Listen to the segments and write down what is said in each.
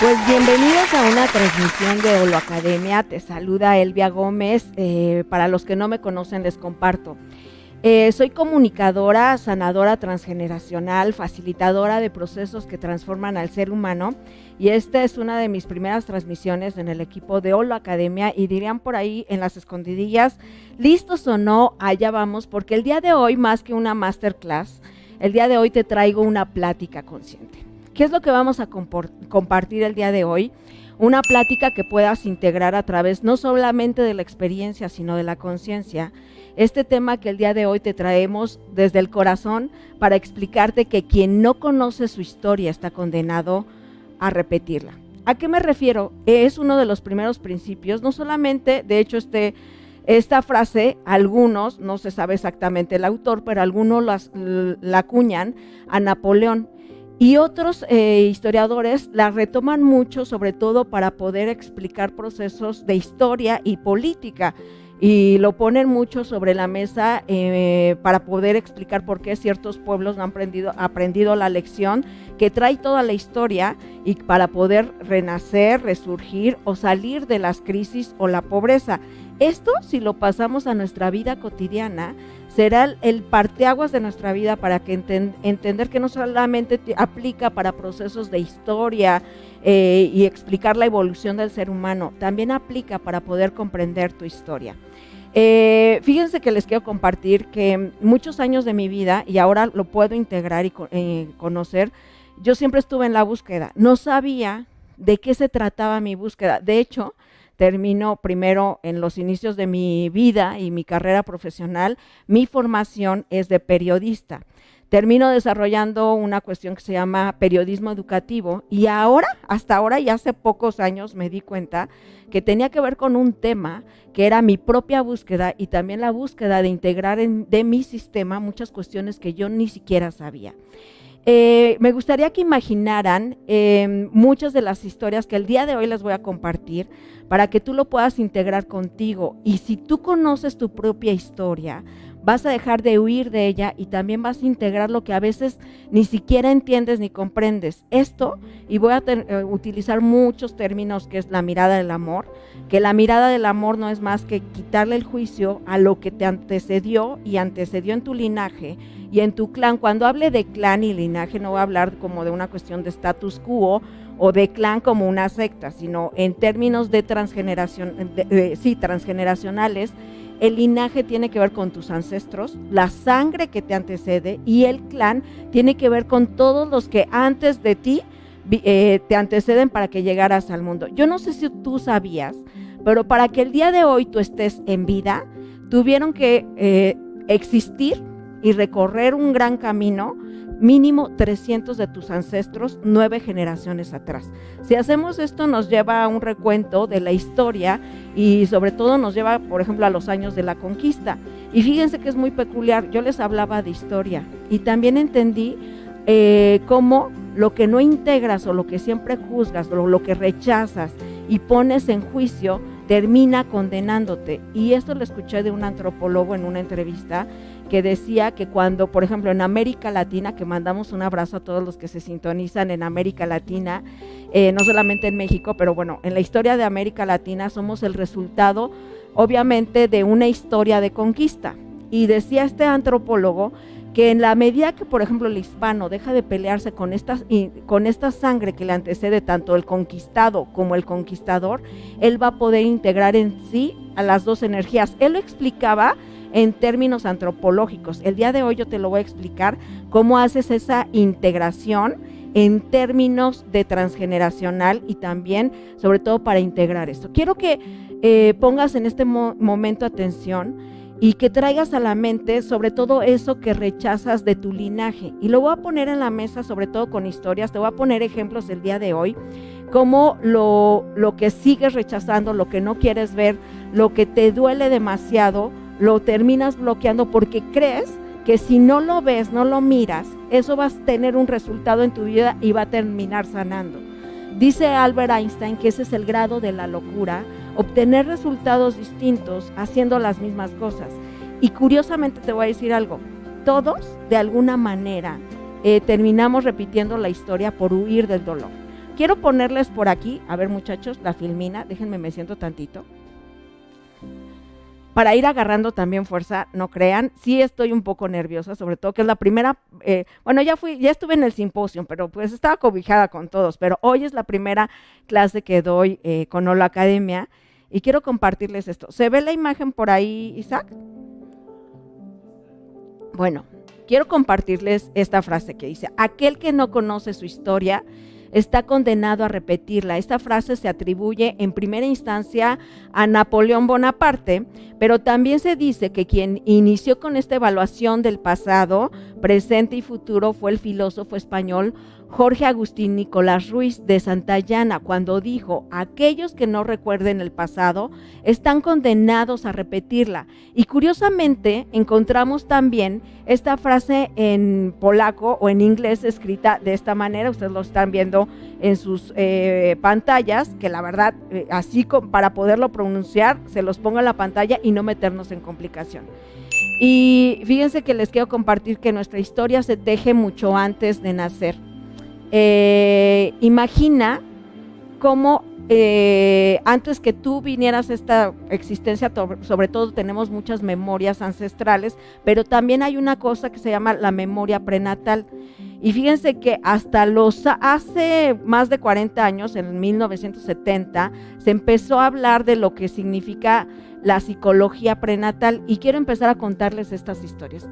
Pues bienvenidos a una transmisión de Holoacademia. Te saluda Elvia Gómez. Para los que no me conocen, les comparto. Soy comunicadora, sanadora transgeneracional, facilitadora de procesos que transforman al ser humano, y esta es una de mis primeras transmisiones en el equipo de Holoacademia, y dirían por ahí en las escondidillas, listos o no, allá vamos, porque el día de hoy, más que una masterclass, el día de hoy te traigo una plática consciente. ¿Qué es lo que vamos a compartir el día de hoy? Una plática que puedas integrar a través no solamente de la experiencia, sino de la conciencia. Este tema que el día de hoy te traemos desde el corazón para explicarte que quien no conoce su historia está condenado a repetirla. ¿A qué me refiero? Es uno de los primeros principios, no solamente, de hecho esta frase, algunos, no se sabe exactamente el autor, pero algunos la acuñan a Napoleón. Y otros historiadores la retoman mucho, sobre todo para poder explicar procesos de historia y política, y lo ponen mucho sobre la mesa para poder explicar por qué ciertos pueblos no han aprendido la lección que trae toda la historia, y para poder renacer, resurgir o salir de las crisis o la pobreza. Esto, si lo pasamos a nuestra vida cotidiana, será el parteaguas de nuestra vida para que entender que no solamente aplica para procesos de historia y explicar la evolución del ser humano, también aplica para poder comprender tu historia. Fíjense que les quiero compartir que muchos años de mi vida, y ahora lo puedo integrar y conocer, yo siempre estuve en la búsqueda, no sabía de qué se trataba mi búsqueda. De hecho, termino primero en los inicios de mi vida y mi carrera profesional, mi formación es de periodista. Termino desarrollando una cuestión que se llama periodismo educativo, y hasta ahora y hace pocos años me di cuenta que tenía que ver con un tema que era mi propia búsqueda, y también la búsqueda de integrar de mi sistema muchas cuestiones que yo ni siquiera sabía. Me gustaría que imaginaran muchas de las historias que el día de hoy les voy a compartir para que tú lo puedas integrar contigo, y si tú conoces tu propia historia, vas a dejar de huir de ella y también vas a integrar lo que a veces ni siquiera entiendes ni comprendes. Esto, y voy a utilizar muchos términos, que es la mirada del amor, que la mirada del amor no es más que quitarle el juicio a lo que te antecedió y antecedió en tu linaje y en tu clan. Cuando hable de clan y linaje, no voy a hablar como de una cuestión de status quo o de clan como una secta, sino en términos de transgeneracionales. El linaje tiene que ver con tus ancestros, la sangre que te antecede, y el clan tiene que ver con todos los que antes de ti te anteceden para que llegaras al mundo. Yo no sé si tú sabías, pero para que el día de hoy tú estés en vida, tuvieron que existir y recorrer un gran camino, mínimo 300 de tus ancestros, 9 generaciones atrás. Si hacemos esto, nos lleva a un recuento de la historia, y sobre todo nos lleva, por ejemplo, a los años de la conquista. Y fíjense que es muy peculiar, yo les hablaba de historia y también entendí cómo lo que no integras o lo que siempre juzgas o lo que rechazas y pones en juicio termina condenándote. Y esto lo escuché de un antropólogo en una entrevista, que decía que cuando, por ejemplo, en América Latina, que mandamos un abrazo a todos los que se sintonizan en América Latina, no solamente en México, pero bueno, en la historia de América Latina somos el resultado, obviamente, de una historia de conquista. Y decía este antropólogo que en la medida que, por ejemplo, el hispano deja de pelearse con esta sangre que le antecede tanto el conquistado como el conquistador, él va a poder integrar en sí a las dos energías. Él lo explicaba en términos antropológicos. El día de hoy yo te lo voy a explicar cómo haces esa integración en términos de transgeneracional, y también, sobre todo, para integrar esto. Quiero que pongas en este momento atención y que traigas a la mente sobre todo eso que rechazas de tu linaje, y lo voy a poner en la mesa, sobre todo con historias. Te voy a poner ejemplos el día de hoy, como lo que sigues rechazando, lo que no quieres ver, lo que te duele demasiado, lo terminas bloqueando porque crees que si no lo ves, no lo miras, eso va a tener un resultado en tu vida y va a terminar sanando. Dice Albert Einstein que ese es el grado de la locura, obtener resultados distintos haciendo las mismas cosas. Y curiosamente te voy a decir algo, todos de alguna manera terminamos repitiendo la historia por huir del dolor. quiero ponerles por aquí, a ver muchachos, la filmina, déjenme, me siento tantito. Para ir agarrando también fuerza, no crean, sí estoy un poco nerviosa, sobre todo que es la primera, bueno, ya estuve en el simposio, pero pues estaba cobijada con todos, pero hoy es la primera clase que doy con Holo Academia y quiero compartirles esto. ¿Se ve la imagen por ahí, Isaac? Bueno, quiero compartirles esta frase que dice: aquel que no conoce su historia está condenado a repetirla. Esta frase se atribuye en primera instancia a Napoleón Bonaparte, pero también se dice que quien inició con esta evaluación del pasado, presente y futuro fue el filósofo español Jorge Agustín Nicolás Ruiz de Santayana, cuando dijo: aquellos que no recuerden el pasado están condenados a repetirla. Y curiosamente encontramos también esta frase en polaco o en inglés escrita de esta manera, ustedes lo están viendo en sus pantallas, que la verdad, así para poderlo pronunciar, se los pongo en la pantalla y no meternos en complicación. Y fíjense que les quiero compartir que nuestra historia se teje mucho antes de nacer. Imagina cómo antes que tú vinieras a esta existencia, sobre todo tenemos muchas memorias ancestrales, pero también hay una cosa que se llama la memoria prenatal. Y fíjense que hasta hace más de 40 años, en 1970, se empezó a hablar de lo que significa la psicología prenatal, y quiero empezar a contarles estas historias.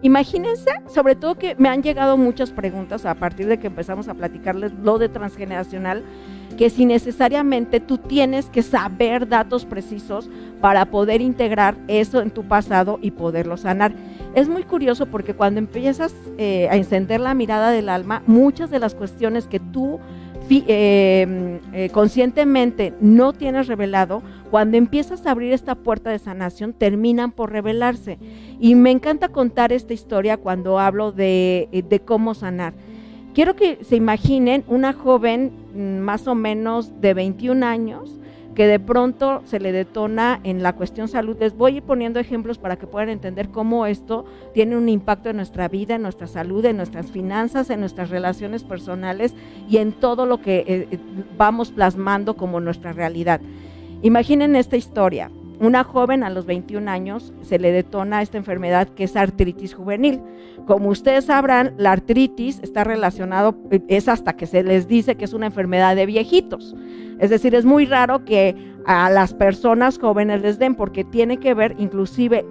Imagínense, sobre todo que me han llegado muchas preguntas a partir de que empezamos a platicarles lo de transgeneracional, que si necesariamente tú tienes que saber datos precisos para poder integrar eso en tu pasado y poderlo sanar. Es muy curioso porque cuando empiezas a encender la mirada del alma, muchas de las cuestiones que tú conscientemente no tienes revelado, cuando empiezas a abrir esta puerta de sanación, terminan por revelarse. Y me encanta contar esta historia cuando hablo de cómo sanar. Quiero que se imaginen una joven más o menos de 21 años que de pronto se le detona en la cuestión salud. Les voy a ir poniendo ejemplos para que puedan entender cómo esto tiene un impacto en nuestra vida, en nuestra salud, en nuestras finanzas, en nuestras relaciones personales y en todo lo que vamos plasmando como nuestra realidad. Imaginen esta historia. Una joven a los 21 años se le detona esta enfermedad que es artritis juvenil. Como ustedes sabrán, la artritis está relacionado, es hasta que se les dice que es una enfermedad de viejitos. Es decir, es muy raro que a las personas jóvenes les den, porque tiene que ver inclusive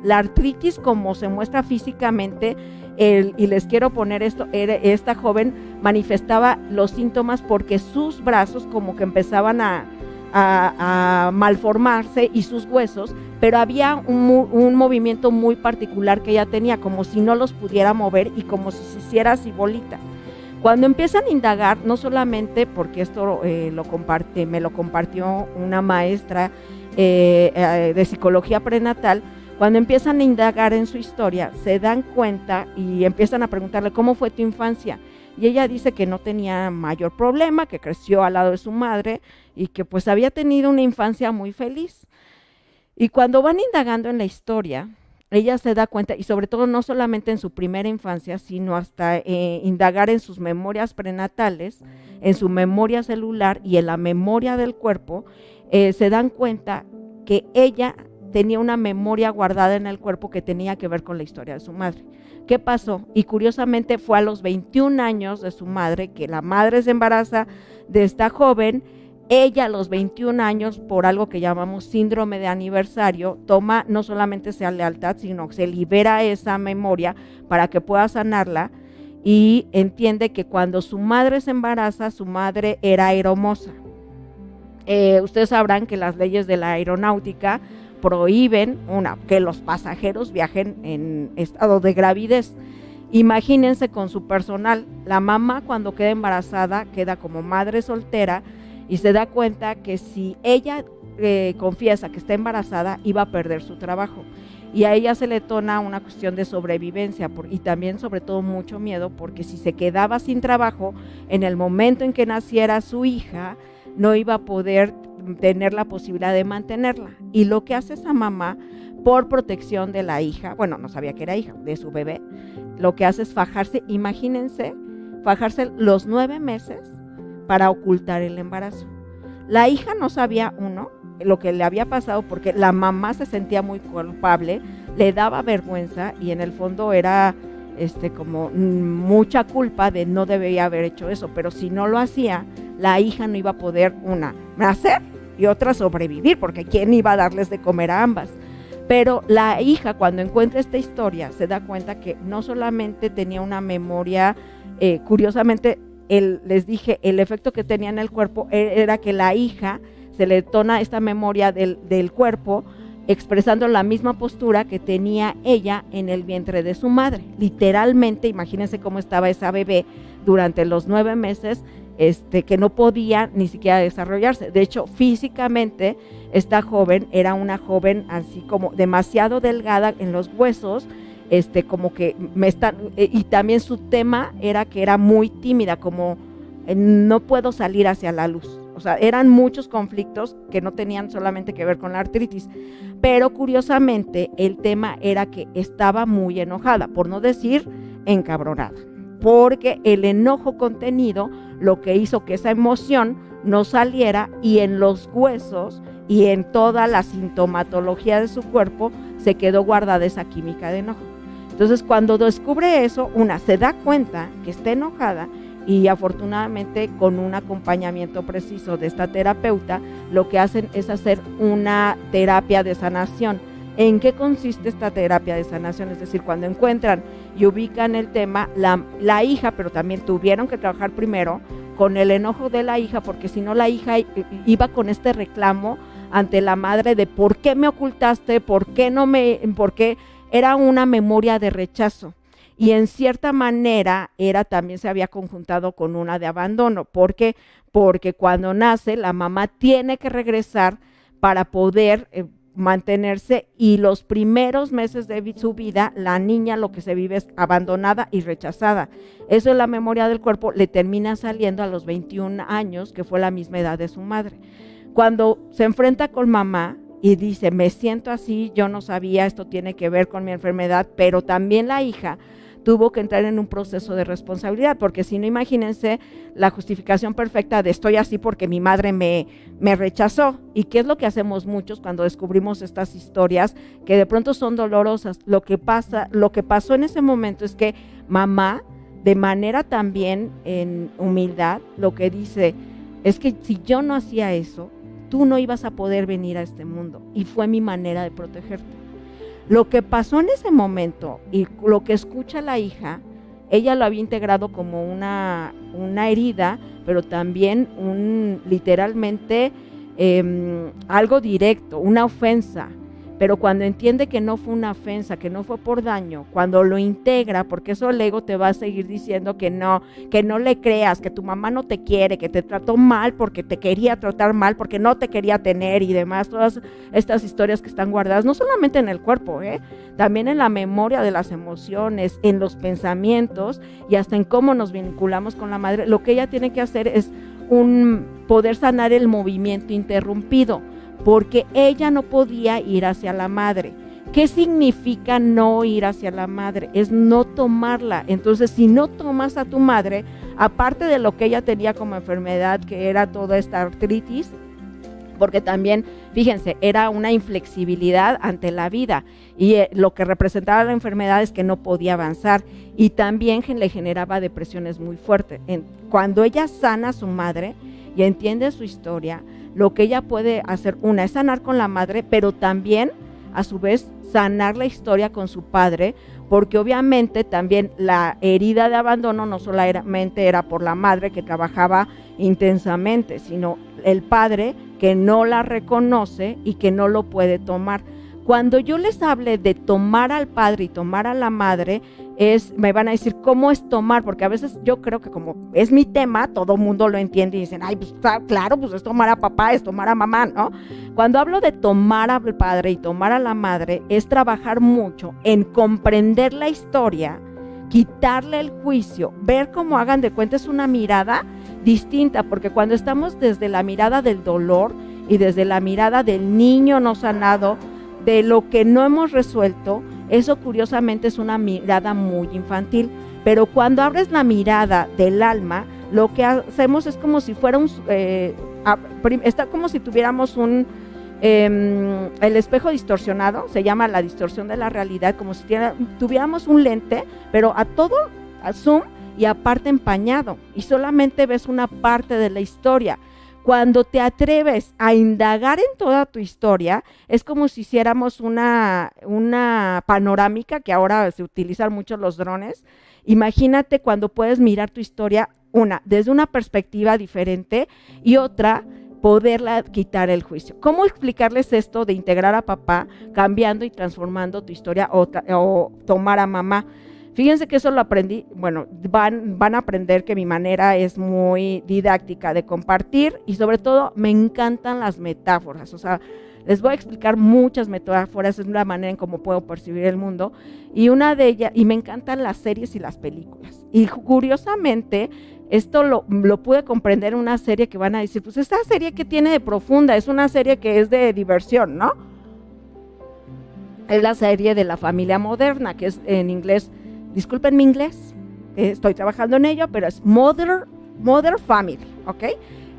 la artritis como se muestra físicamente. Y les quiero poner esto, esta joven manifestaba los síntomas porque sus brazos como que empezaban a malformarse y sus huesos, pero había un movimiento muy particular que ella tenía, como si no los pudiera mover y como si se hiciera así bolita. Cuando empiezan a indagar, no solamente porque esto me lo compartió una maestra de psicología prenatal, cuando empiezan a indagar en su historia, se dan cuenta y empiezan a preguntarle: ¿cómo fue tu infancia? Y ella dice que no tenía mayor problema, que creció al lado de su madre y que pues había tenido una infancia muy feliz. Y cuando van indagando en la historia, ella se da cuenta, y sobre todo no solamente en su primera infancia, sino hasta indagar en sus memorias prenatales, en su memoria celular y en la memoria del cuerpo, se dan cuenta que ella tenía una memoria guardada en el cuerpo que tenía que ver con la historia de su madre. ¿Qué pasó? Y curiosamente fue a los 21 años de su madre que la madre se embaraza de esta joven. Ella a los 21 años, por algo que llamamos síndrome de aniversario, toma no solamente esa lealtad, sino que se libera esa memoria para que pueda sanarla, y entiende que cuando su madre se embaraza, su madre era aeromoza. Ustedes sabrán que las leyes de la aeronáutica prohíben que los pasajeros viajen en estado de gravidez. Imagínense con su personal, la mamá cuando queda embarazada queda como madre soltera y se da cuenta que si ella confiesa que está embarazada, iba a perder su trabajo. Y a ella se le detona una cuestión de sobrevivencia y también sobre todo mucho miedo, porque si se quedaba sin trabajo, en el momento en que naciera su hija, no iba a poder tener la posibilidad de mantenerla. Y lo que hace esa mamá, por protección de la hija, bueno, no sabía que era hija, de su bebé, lo que hace es fajarse, imagínense, fajarse los 9 meses para ocultar el embarazo. La hija no sabía, lo que le había pasado porque la mamá se sentía muy culpable, le daba vergüenza y en el fondo era como mucha culpa de no debía haber hecho eso, pero si no lo hacía, la hija no iba a poder, una, nacer y otra sobrevivir, porque ¿quién iba a darles de comer a ambas? Pero la hija, cuando encuentra esta historia, se da cuenta que no solamente tenía una memoria, curiosamente, les dije, el efecto que tenía en el cuerpo era que la hija se le detona esta memoria del cuerpo, expresando la misma postura que tenía ella en el vientre de su madre. Literalmente, imagínense cómo estaba esa bebé durante los 9 meses, que no podía ni siquiera desarrollarse. De hecho, físicamente, esta joven era una joven así como demasiado delgada en los huesos, como que y también su tema era que era muy tímida, como no puedo salir hacia la luz. O sea, eran muchos conflictos que no tenían solamente que ver con la artritis, pero curiosamente el tema era que estaba muy enojada, por no decir encabronada, porque el enojo contenido lo que hizo que esa emoción no saliera y en los huesos y en toda la sintomatología de su cuerpo se quedó guardada esa química de enojo. Entonces, cuando descubre eso, se da cuenta que está enojada y afortunadamente con un acompañamiento preciso de esta terapeuta, lo que hacen es hacer una terapia de sanación. ¿En qué consiste esta terapia de sanación? Es decir, cuando encuentran y ubican el tema, la hija, pero también tuvieron que trabajar primero con el enojo de la hija, porque si no la hija iba con este reclamo ante la madre de ¿por qué me ocultaste? ¿Por qué era una memoria de rechazo? Y en cierta manera también se había conjuntado con una de abandono. ¿Por qué? Porque cuando nace la mamá tiene que regresar para poder mantenerse, y los primeros meses de su vida la niña lo que se vive es abandonada y rechazada. Eso en la memoria del cuerpo le termina saliendo a los 21 años, que fue la misma edad de su madre. Cuando se enfrenta con mamá y dice, me siento así, yo no sabía, esto tiene que ver con mi enfermedad, pero también la hija tuvo que entrar en un proceso de responsabilidad, porque si no, imagínense la justificación perfecta de estoy así porque mi madre me rechazó. ¿Y qué es lo que hacemos muchos cuando descubrimos estas historias que de pronto son dolorosas? Lo que pasó en ese momento es que mamá, de manera también en humildad, lo que dice es que si yo no hacía eso, tú no ibas a poder venir a este mundo, y fue mi manera de protegerte. Lo que pasó en ese momento y lo que escucha la hija, ella lo había integrado como una herida, pero también literalmente algo directo, una ofensa. Pero cuando entiende que no fue una ofensa, que no fue por daño, cuando lo integra, porque eso el ego te va a seguir diciendo que no le creas, que tu mamá no te quiere, que te trató mal porque te quería tratar mal, porque no te quería tener y demás, todas estas historias que están guardadas, no solamente en el cuerpo, también en la memoria de las emociones, en los pensamientos y hasta en cómo nos vinculamos con la madre. Lo que ella tiene que hacer es poder sanar el movimiento interrumpido, porque ella no podía ir hacia la madre. ¿Qué significa no ir hacia la madre? Es no tomarla. Entonces, si no tomas a tu madre, aparte de lo que ella tenía como enfermedad, que era toda esta artritis, porque también, fíjense, era una inflexibilidad ante la vida, y lo que representaba la enfermedad es que no podía avanzar, y también le generaba depresiones muy fuertes. Cuando ella sana a su madre y entiende su historia, lo que ella puede hacer, es sanar con la madre, pero también, a su vez, sanar la historia con su padre, porque obviamente también la herida de abandono no solamente era por la madre que trabajaba intensamente, sino el padre que no la reconoce y que no lo puede tomar. Cuando yo les hable de tomar al padre y tomar a la madre, me van a decir, ¿cómo es tomar? Porque a veces yo creo que como es mi tema, todo mundo lo entiende y dicen, ay, pues claro, pues es tomar a papá, es tomar a mamá, ¿no? Cuando hablo de tomar al padre y tomar a la madre, es trabajar mucho en comprender la historia, quitarle el juicio, ver cómo, hagan de cuenta, es una mirada distinta, porque cuando estamos desde la mirada del dolor y desde la mirada del niño no sanado, de lo que no hemos resuelto, eso curiosamente es una mirada muy infantil, pero cuando abres la mirada del alma, lo que hacemos es como si fuera está como si tuviéramos el espejo distorsionado, se llama la distorsión de la realidad, como si tuviéramos un lente, pero a zoom y aparte empañado, y solamente ves una parte de la historia. Cuando te atreves a indagar en toda tu historia, es como si hiciéramos una panorámica, que ahora se utilizan mucho los drones. Imagínate cuando puedes mirar tu historia, desde una perspectiva diferente y otra, poderla quitar el juicio. ¿Cómo explicarles esto de integrar a papá, cambiando y transformando tu historia o tomar a mamá? Fíjense que eso lo aprendí, bueno, van a aprender que mi manera es muy didáctica de compartir y sobre todo me encantan las metáforas, o sea, les voy a explicar muchas metáforas, es la manera en cómo puedo percibir el mundo, y una de ellas, y me encantan las series y las películas, y curiosamente, esto lo pude comprender en una serie que van a decir, pues esta serie que tiene de profunda, es una serie que es de diversión, ¿no? Es la serie de La Familia Moderna, que es en inglés. Disculpen mi inglés, estoy trabajando en ello, pero es Mother Family, ¿ok?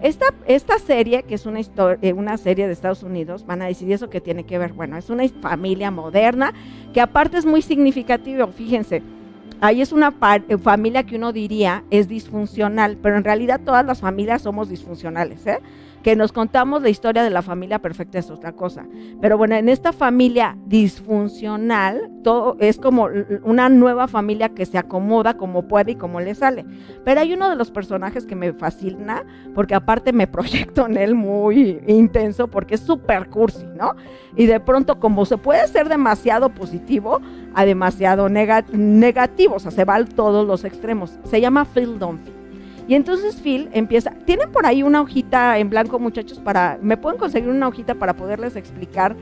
Esta serie, que es una serie de Estados Unidos, van a decir, ¿y eso qué tiene que ver? Bueno, es una familia moderna, que aparte es muy significativo, fíjense, ahí es una familia que uno diría es disfuncional, pero en realidad todas las familias somos disfuncionales, ¿eh? Que nos contamos la historia de la familia perfecta es otra cosa, pero bueno, en esta familia disfuncional, todo es como una nueva familia que se acomoda como puede y como le sale, pero hay uno de los personajes que me fascina, porque aparte me proyecto en él muy intenso, porque es súper cursi, ¿no? Y de pronto, como se puede ser demasiado positivo a demasiado negativo, o sea, se va a todos los extremos, se llama Phil Dunphy. Y entonces Phil empieza, ¿tienen por ahí una hojita en blanco, muchachos? ¿Me pueden conseguir una hojita para poderles explicar?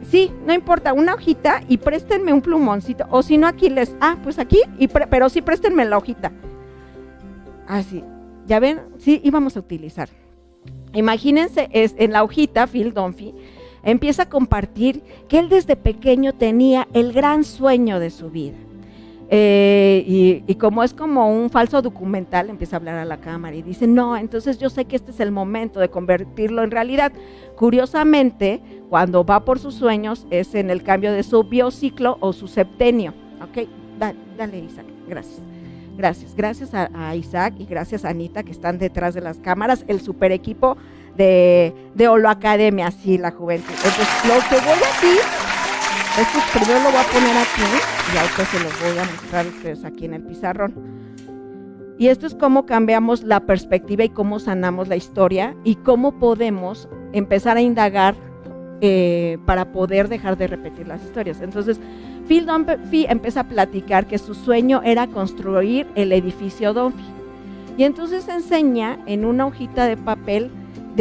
Sí, no importa, una hojita y préstenme un plumoncito, o si no aquí pues aquí, pero sí préstenme la hojita. Así, ¿ya ven? Sí, íbamos a utilizar. Imagínense, en la hojita, Phil Dunphy empieza a compartir que él desde pequeño tenía el gran sueño de su vida. Y como es como un falso documental, empieza a hablar a la cámara y dice, no, entonces yo sé que este es el momento de convertirlo en realidad. Curiosamente, cuando va por sus sueños es en el cambio de su biociclo o su septenio. Ok, dale Isaac, gracias a Isaac y gracias a Anita, que están detrás de las cámaras, el super equipo de Holoacademia, sí, la juventud. Entonces lo que voy aquí, esto primero lo voy a poner aquí y ahorita se los voy a mostrar a ustedes aquí en el pizarrón. Y esto es cómo cambiamos la perspectiva y cómo sanamos la historia y cómo podemos empezar a indagar para poder dejar de repetir las historias. Entonces, Phil Dunphy empieza a platicar que su sueño era construir el edificio Dunphy. Y entonces enseña en una hojita de papel,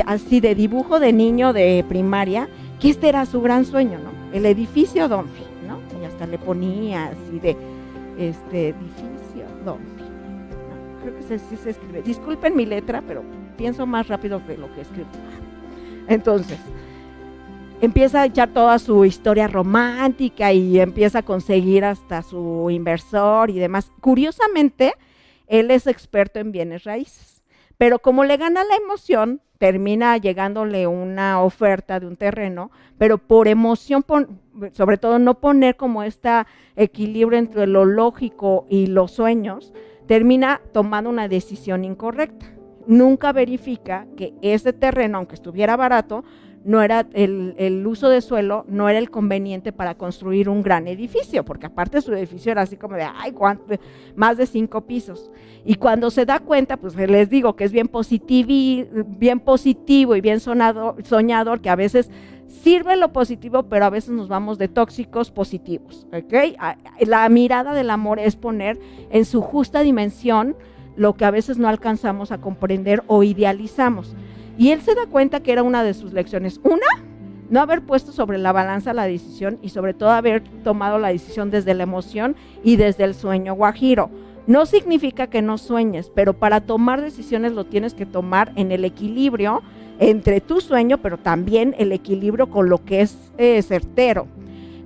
así de dibujo de niño de primaria, que este era su gran sueño, ¿no? El edificio Dunphy, ¿no? Y hasta le ponía así de, edificio Dunphy, ¿no? Creo que sí se escribe. Disculpen mi letra, pero pienso más rápido que lo que escribo. Entonces, empieza a echar toda su historia romántica y empieza a conseguir hasta su inversor y demás. Curiosamente, él es experto en bienes raíces, pero como le gana la emoción, termina llegándole una oferta de un terreno, pero por emoción, sobre todo no poner como este equilibrio entre lo lógico y los sueños, termina tomando una decisión incorrecta. Nunca verifica que ese terreno, aunque estuviera barato, no era el uso de suelo, no era el conveniente para construir un gran edificio, porque aparte su edificio era así como de, más de 5 pisos. Y cuando se da cuenta, pues les digo que es bien positivo y bien soñador, que a veces sirve lo positivo, pero a veces nos vamos de tóxicos positivos, ¿ok? La mirada del amor es poner en su justa dimensión lo que a veces no alcanzamos a comprender o idealizamos. Y él se da cuenta que era una de sus lecciones. No haber puesto sobre la balanza la decisión y sobre todo haber tomado la decisión desde la emoción y desde el sueño guajiro. No significa que no sueñes, pero para tomar decisiones lo tienes que tomar en el equilibrio entre tu sueño, pero también el equilibrio con lo que es certero,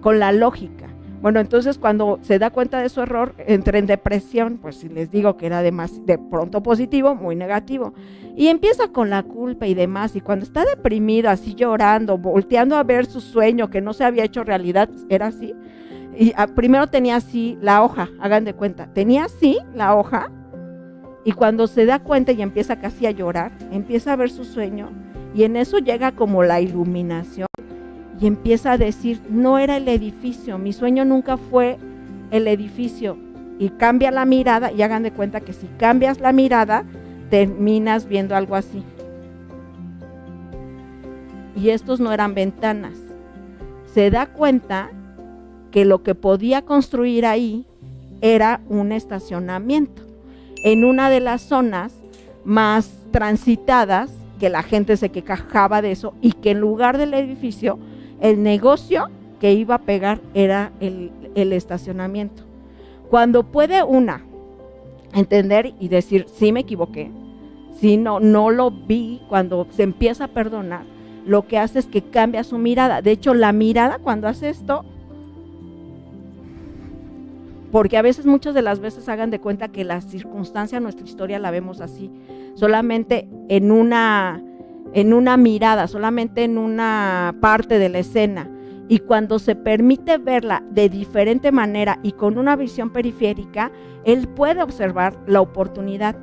con la lógica. Bueno, entonces cuando se da cuenta de su error, entra en depresión, pues si les digo que era de pronto positivo, muy negativo. Y empieza con la culpa y demás, y cuando está deprimido, así llorando, volteando a ver su sueño que no se había hecho realidad, era así. Y primero tenía así la hoja, hagan de cuenta, tenía así la hoja, y cuando se da cuenta y empieza casi a llorar, empieza a ver su sueño, y en eso llega como la iluminación, y empieza a decir, no era el edificio, mi sueño nunca fue el edificio, y cambia la mirada, y hagan de cuenta que si cambias la mirada, terminas viendo algo así. Y estos no eran ventanas. Se da cuenta que lo que podía construir ahí era un estacionamiento, en una de las zonas más transitadas, que la gente se quejaba de eso, y que en lugar del edificio, el negocio que iba a pegar era el estacionamiento. Cuando puede una entender y decir, sí me equivoqué, sí, no lo vi, cuando se empieza a perdonar, lo que hace es que cambia su mirada. De hecho, la mirada cuando hace esto, porque a veces, muchas de las veces, hagan de cuenta que la circunstancia, nuestra historia la vemos así, solamente en una mirada, solamente en una parte de la escena, y cuando se permite verla de diferente manera y con una visión periférica, él puede observar la oportunidad.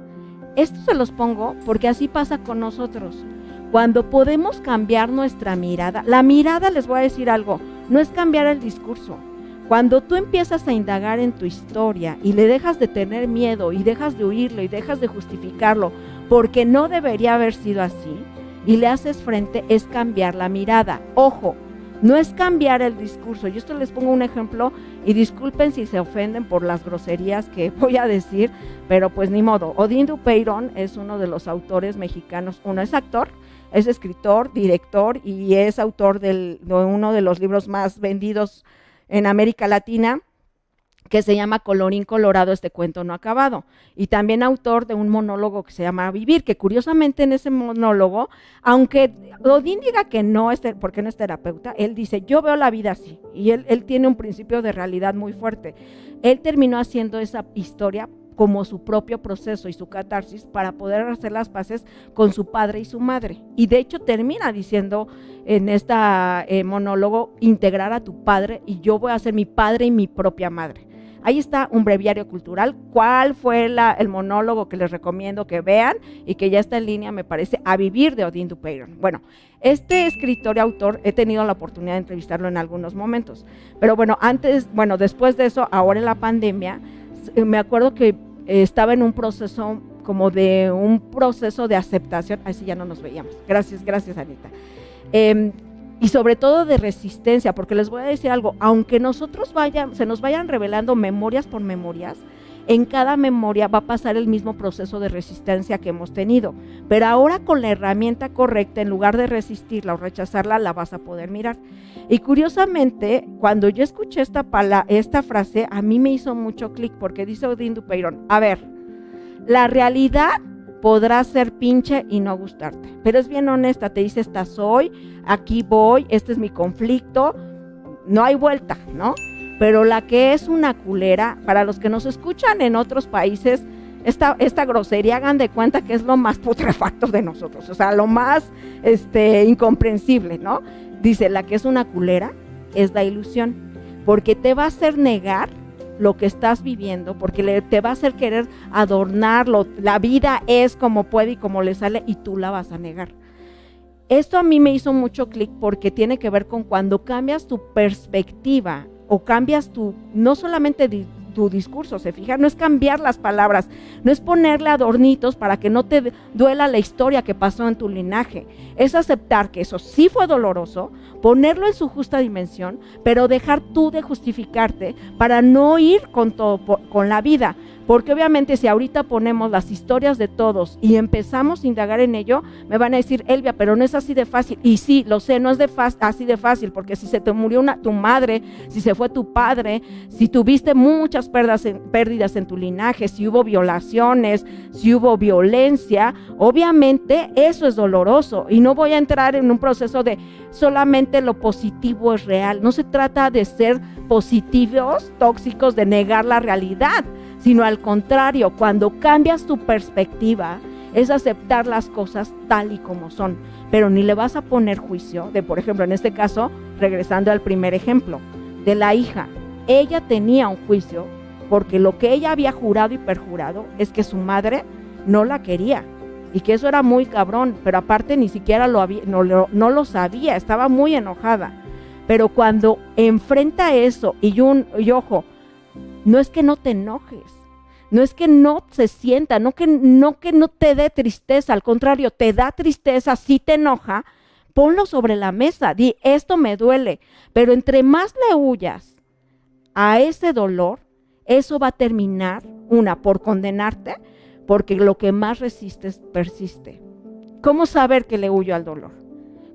Esto se los pongo porque así pasa con nosotros. Cuando podemos cambiar nuestra mirada, la mirada, les voy a decir algo, no es cambiar el discurso. Cuando tú empiezas a indagar en tu historia y le dejas de tener miedo y dejas de huirlo y dejas de justificarlo porque no debería haber sido así, y le haces frente, es cambiar la mirada. Ojo, no es cambiar el discurso. Yo esto les pongo un ejemplo y disculpen si se ofenden por las groserías que voy a decir, pero pues ni modo. Odín Dupeirón es uno de los autores mexicanos. Uno es actor, es escritor, director y es autor de uno de los libros más vendidos en América Latina, que se llama Colorín Colorado, este cuento no acabado, y también autor de un monólogo que se llama Vivir, que curiosamente en ese monólogo, aunque Odín diga que no es, porque no es terapeuta, él dice, yo veo la vida así, y él tiene un principio de realidad muy fuerte. Él terminó haciendo esa historia como su propio proceso y su catarsis para poder hacer las paces con su padre y su madre. Y de hecho termina diciendo en este monólogo, integrar a tu padre, y yo voy a ser mi padre y mi propia madre. Ahí está un breviario cultural. ¿Cuál fue el monólogo que les recomiendo que vean y que ya está en línea, me parece, A Vivir, de Odín Dupeirón? Bueno, este escritor y autor he tenido la oportunidad de entrevistarlo en algunos momentos, pero después de eso, ahora en la pandemia, me acuerdo que estaba en un proceso como de aceptación. Así ya no nos veíamos. Gracias Anita. Y sobre todo de resistencia, porque les voy a decir algo, aunque nosotros se nos vayan revelando memorias por memorias, en cada memoria va a pasar el mismo proceso de resistencia que hemos tenido, pero ahora con la herramienta correcta, en lugar de resistirla o rechazarla, la vas a poder mirar. Y curiosamente, cuando yo escuché esta frase, a mí me hizo mucho clic, porque dice Odín Dupeirón, a ver, la realidad podrá ser pinche y no gustarte, pero es bien honesta, te dice, esta soy, aquí voy, este es mi conflicto, no hay vuelta, ¿no? Pero la que es una culera, para los que nos escuchan en otros países, esta grosería, hagan de cuenta que es lo más putrefacto de nosotros, o sea, lo más incomprensible, ¿no? Dice, la que es una culera es la ilusión, porque te va a hacer negar lo que estás viviendo, porque te va a hacer querer adornarlo. La vida es como puede y como le sale, y tú la vas a negar. Esto a mí me hizo mucho clic, porque tiene que ver con cuando cambias tu perspectiva o cambias no solamente tu discurso, se fija, no es cambiar las palabras, no es ponerle adornitos para que no te duela la historia que pasó en tu linaje, es aceptar que eso sí fue doloroso, ponerlo en su justa dimensión, pero dejar tú de justificarte para no ir con la vida, Porque obviamente si ahorita ponemos las historias de todos y empezamos a indagar en ello, me van a decir, Elvia, pero no es así de fácil. Y sí, lo sé, no es así de fácil, porque si se te murió tu madre, si se fue tu padre, si tuviste muchas pérdidas en tu linaje, si hubo violaciones, si hubo violencia, obviamente eso es doloroso. Y no voy a entrar en un proceso de solamente lo positivo es real. No se trata de ser positivos, tóxicos, de negar la realidad, sino al contrario, cuando cambias tu perspectiva, es aceptar las cosas tal y como son, pero ni le vas a poner juicio de, por ejemplo, en este caso, regresando al primer ejemplo, de la hija, ella tenía un juicio, porque lo que ella había jurado y perjurado es que su madre no la quería, y que eso era muy cabrón, pero aparte ni siquiera no lo sabía, estaba muy enojada, pero cuando enfrenta eso, y ojo, no es que no te enojes, no es que no se sienta, no que no te dé tristeza, al contrario, te da tristeza, sí te enoja, ponlo sobre la mesa, di, esto me duele, pero entre más le huyas a ese dolor, eso va a terminar, por condenarte, porque lo que más resistes persiste. ¿Cómo saber que le huyo al dolor?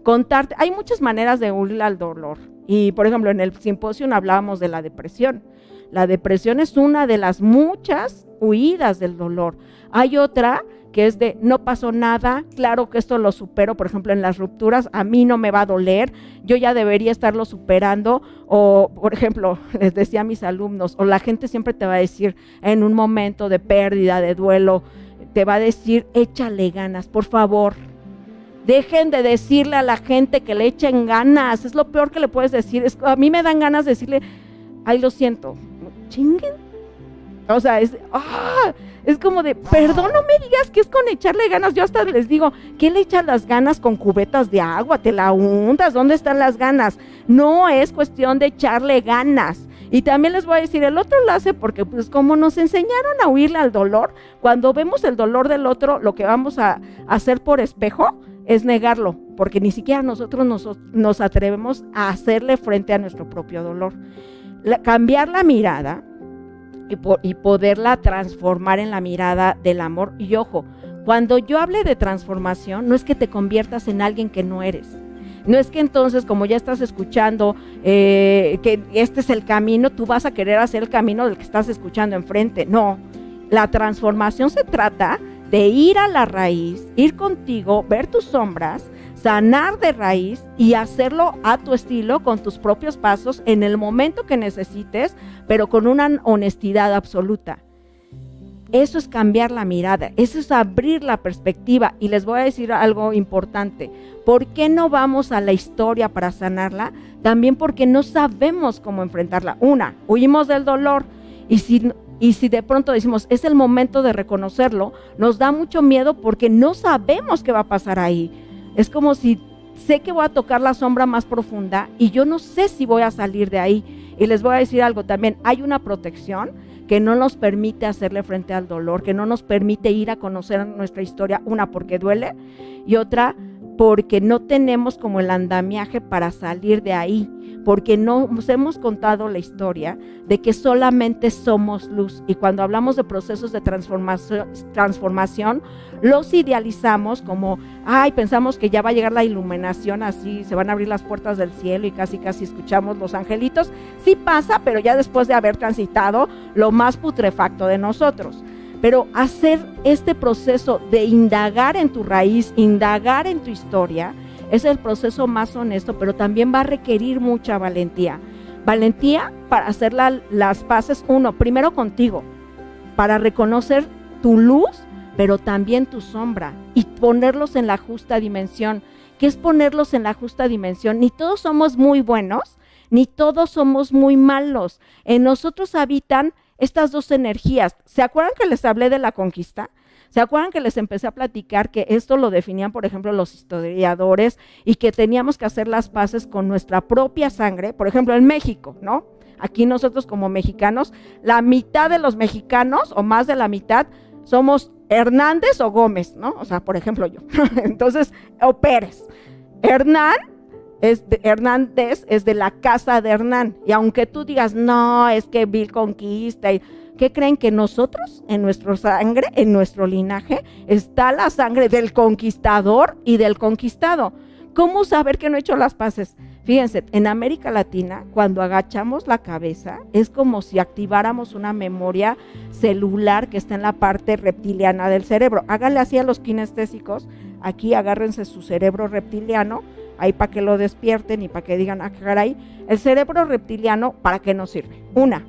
Contarte, hay muchas maneras de huir al dolor, y por ejemplo, en el simposio hablábamos de la depresión. La depresión es una de las muchas huidas del dolor. Hay otra que es de no pasó nada, claro que esto lo supero, por ejemplo, en las rupturas, a mí no me va a doler, yo ya debería estarlo superando, o por ejemplo, les decía a mis alumnos, o la gente siempre te va a decir en un momento de pérdida, de duelo, te va a decir, échale ganas, por favor. Dejen de decirle a la gente que le echen ganas, es lo peor que le puedes decir. A mí me dan ganas de decirle, ay, lo siento, chinguen. O sea, es como de, perdón, no me digas que es con echarle ganas. Yo hasta les digo, ¿qué le echas las ganas con cubetas de agua? ¿Te la untas? ¿Dónde están las ganas? No es cuestión de echarle ganas. Y también les voy a decir, el otro lo hace porque pues como nos enseñaron a huirle al dolor, cuando vemos el dolor del otro, lo que vamos a hacer por espejo es negarlo, porque ni siquiera nosotros nos atrevemos a hacerle frente a nuestro propio dolor. Cambiar la mirada y poderla transformar en la mirada del amor. Y ojo, cuando yo hable de transformación, no es que te conviertas en alguien que no eres. No es que entonces, como ya estás escuchando que este es el camino, tú vas a querer hacer el camino del que estás escuchando enfrente. No, la transformación se trata de ir a la raíz, ir contigo, ver tus sombras, sanar de raíz y hacerlo a tu estilo, con tus propios pasos, en el momento que necesites, pero con una honestidad absoluta. Eso es cambiar la mirada, eso es abrir la perspectiva. Y les voy a decir algo importante. ¿Por qué no vamos a la historia para sanarla? También porque no sabemos cómo enfrentarla. Huimos del dolor, y si de pronto decimos, es el momento de reconocerlo, nos da mucho miedo porque no sabemos qué va a pasar ahí. Es como si sé que voy a tocar la sombra más profunda y yo no sé si voy a salir de ahí. Y les voy a decir algo también, hay una protección que no nos permite hacerle frente al dolor, que no nos permite ir a conocer nuestra historia, porque duele, y otra, porque no tenemos como el andamiaje para salir de ahí, porque no nos hemos contado la historia de que solamente somos luz. Y cuando hablamos de procesos de transformación, los idealizamos como, pensamos que ya va a llegar la iluminación, así se van a abrir las puertas del cielo y casi escuchamos los angelitos. Sí pasa, pero ya después de haber transitado lo más putrefacto de nosotros. Pero hacer este proceso de indagar en tu raíz, indagar en tu historia, es el proceso más honesto, pero también va a requerir mucha valentía. Valentía para hacer las paces, primero contigo, para reconocer tu luz, pero también tu sombra, y ponerlos en la justa dimensión. ¿Qué es ponerlos en la justa dimensión? Ni todos somos muy buenos, ni todos somos muy malos. En nosotros habitan estas dos energías. ¿Se acuerdan que les hablé de la conquista? ¿Se acuerdan que les empecé a platicar que esto lo definían, por ejemplo, los historiadores, y que teníamos que hacer las paces con nuestra propia sangre? Por ejemplo, en México, ¿no? Aquí nosotros como mexicanos, la mitad de los mexicanos, o más de la mitad, somos Hernández o Gómez, ¿no? O sea, por ejemplo, yo. Entonces, o Pérez. Hernández es de la casa de Hernán. Y aunque tú digas, no, es que Bill conquista, ¿Qué creen? Que nosotros, en nuestra sangre, en nuestro linaje, está la sangre del conquistador y del conquistado. ¿Cómo saber que no he hecho las paces? Fíjense, en América Latina, cuando agachamos la cabeza, es como si activáramos una memoria celular que está en la parte reptiliana del cerebro. Háganle así a los kinestésicos, aquí agárrense su cerebro reptiliano, ahí para que lo despierten y para que digan, caray, el cerebro reptiliano, ¿para qué nos sirve? Una,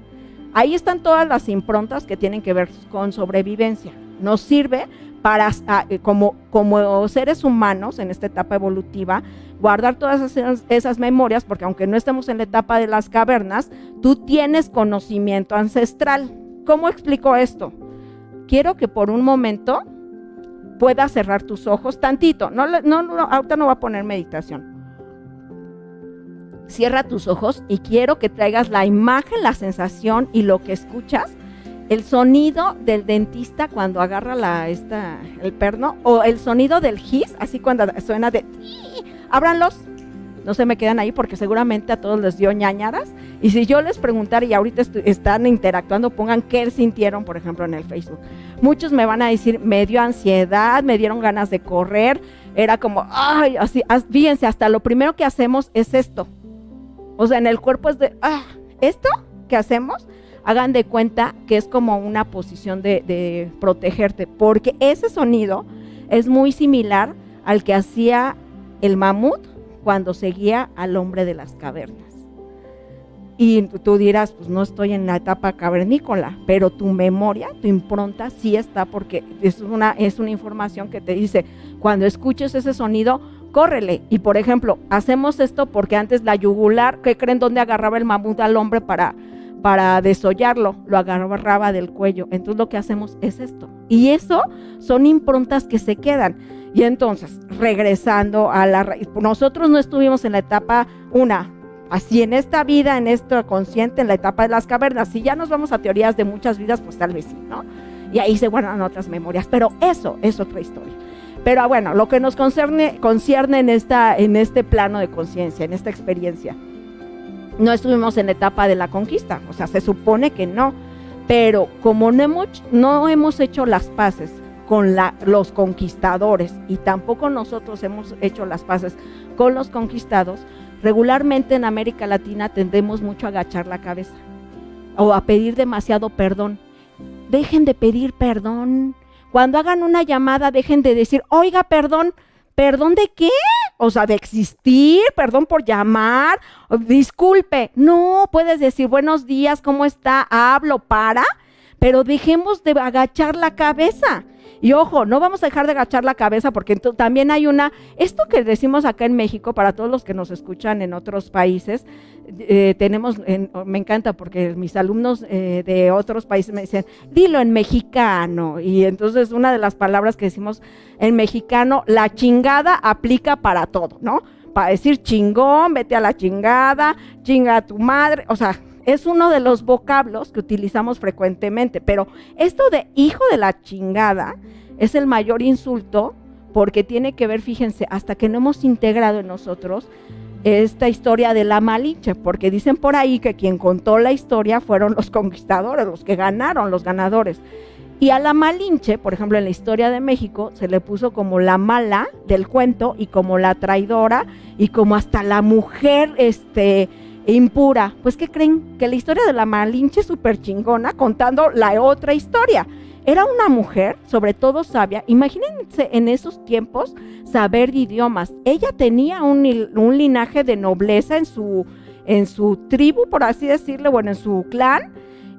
ahí están todas las improntas que tienen que ver con sobrevivencia. Nos sirve para, como seres humanos en esta etapa evolutiva, guardar todas esas memorias, porque aunque no estemos en la etapa de las cavernas, tú tienes conocimiento ancestral. ¿Cómo explico esto? Quiero que por un momento puedas cerrar tus ojos tantito. No, ahorita no voy a poner meditación. Cierra tus ojos y quiero que traigas la imagen, la sensación y lo que escuchas. El sonido del dentista cuando agarra el perno, o el sonido del gis, así cuando suena de ábranlos, no se me quedan ahí porque seguramente a todos les dio ñañaras. Y si yo les preguntara y ahorita están interactuando, pongan qué sintieron, por ejemplo, en el Facebook. Muchos me van a decir, me dio ansiedad, me dieron ganas de correr, era como, ay, así, fíjense, hasta lo primero que hacemos es esto. O sea, en el cuerpo es de, esto que hacemos, hagan de cuenta que es como una posición de protegerte, porque ese sonido es muy similar al que hacía el mamut cuando seguía al hombre de las cavernas. Y tú dirás, pues no estoy en la etapa cavernícola, pero tu memoria, tu impronta sí está, porque es una información que te dice, cuando escuches ese sonido, córrele. Y por ejemplo, hacemos esto porque antes la yugular, ¿qué creen dónde agarraba el mamut al hombre para desollarlo? Lo agarraba del cuello. Entonces lo que hacemos es esto. Y eso son improntas que se quedan. Y entonces, regresando a la raíz, nosotros no estuvimos en la etapa así en esta vida, en esto consciente, en la etapa de las cavernas. Si ya nos vamos a teorías de muchas vidas, pues tal vez sí, ¿no? Y ahí se guardan otras memorias, pero eso es otra historia. Pero bueno, lo que nos concierne en este plano de conciencia, en esta experiencia, no estuvimos en la etapa de la conquista, o sea, se supone que no, pero como no hemos hecho las paces con los conquistadores y tampoco nosotros hemos hecho las paces con los conquistados, regularmente en América Latina tendemos mucho a agachar la cabeza o a pedir demasiado perdón. Dejen de pedir perdón. Cuando hagan una llamada, dejen de decir, oiga, perdón. ¿Perdón de qué? O sea, de existir, perdón por llamar, disculpe. No, puedes decir, buenos días, ¿cómo está? Hablo, pero dejemos de agachar la cabeza. Y ojo, no vamos a dejar de agachar la cabeza porque también hay esto que decimos acá en México, para todos los que nos escuchan en otros países, me encanta porque mis alumnos de otros países me dicen, dilo en mexicano, y entonces una de las palabras que decimos en mexicano, la chingada aplica para todo, ¿no? Para decir chingón, vete a la chingada, chinga a tu madre, o sea, es uno de los vocablos que utilizamos frecuentemente, pero esto de hijo de la chingada es el mayor insulto porque tiene que ver, fíjense, hasta que no hemos integrado en nosotros esta historia de la Malinche, porque dicen por ahí que quien contó la historia fueron los conquistadores, los que ganaron, los ganadores. Y a la Malinche, por ejemplo, en la historia de México, se le puso como la mala del cuento y como la traidora y como hasta la mujer impura. Pues, ¿qué creen? Que la historia de la Malinche es súper chingona contando la otra historia. Era una mujer, sobre todo sabia. Imagínense en esos tiempos saber de idiomas. Ella tenía un linaje de nobleza en su tribu, por así decirlo, bueno, en su clan.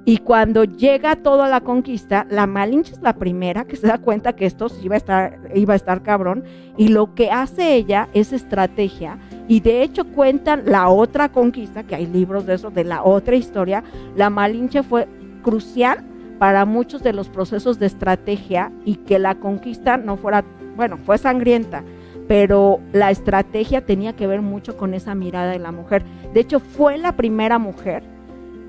Y cuando llega toda la conquista, la Malinche es la primera que se da cuenta que esto iba a estar cabrón. Y lo que hace ella es estrategia. Y de hecho cuentan la otra conquista, que hay libros de eso, de la otra historia. La Malinche fue crucial para muchos de los procesos de estrategia y que la conquista no fuera, bueno, fue sangrienta, pero la estrategia tenía que ver mucho con esa mirada de la mujer. De hecho, fue la primera mujer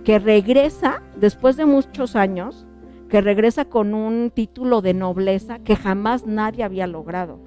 que regresa, después de muchos años, que regresa con un título de nobleza que jamás nadie había logrado.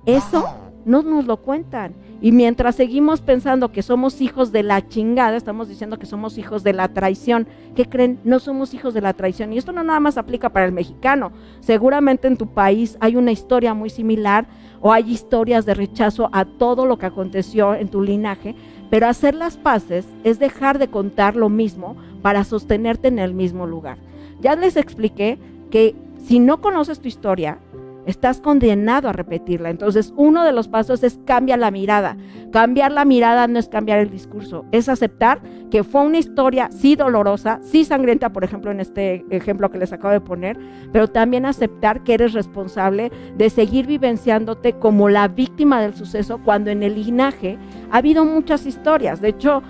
Eso no nos lo cuentan. Y mientras seguimos pensando que somos hijos de la chingada, estamos diciendo que somos hijos de la traición. ¿Qué creen? No somos hijos de la traición. Y esto no nada más aplica para el mexicano. Seguramente en tu país hay una historia muy similar o hay historias de rechazo a todo lo que aconteció en tu linaje, pero hacer las paces es dejar de contar lo mismo para sostenerte en el mismo lugar. Ya les expliqué que si no conoces tu historia, estás condenado a repetirla. Entonces, uno de los pasos es cambiar la mirada. Cambiar la mirada no es cambiar el discurso, es aceptar que fue una historia sí dolorosa, sí sangrienta, por ejemplo, en este ejemplo que les acabo de poner, pero también aceptar que eres responsable de seguir vivenciándote como la víctima del suceso cuando en el linaje ha habido muchas historias. De hecho,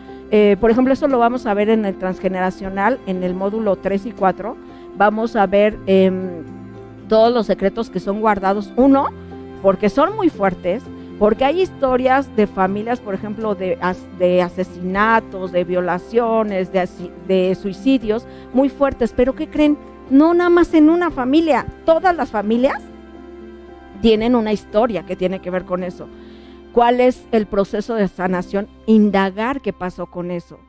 por ejemplo, eso lo vamos a ver en el transgeneracional, en el módulo 3 y 4, vamos a ver todos los secretos que son guardados. Uno, porque son muy fuertes, porque hay historias de familias, por ejemplo, de asesinatos, de violaciones, de suicidios muy fuertes. Pero ¿qué creen? No nada más en una familia, todas las familias tienen una historia que tiene que ver con eso. ¿Cuál es el proceso de sanación? Indagar qué pasó con eso.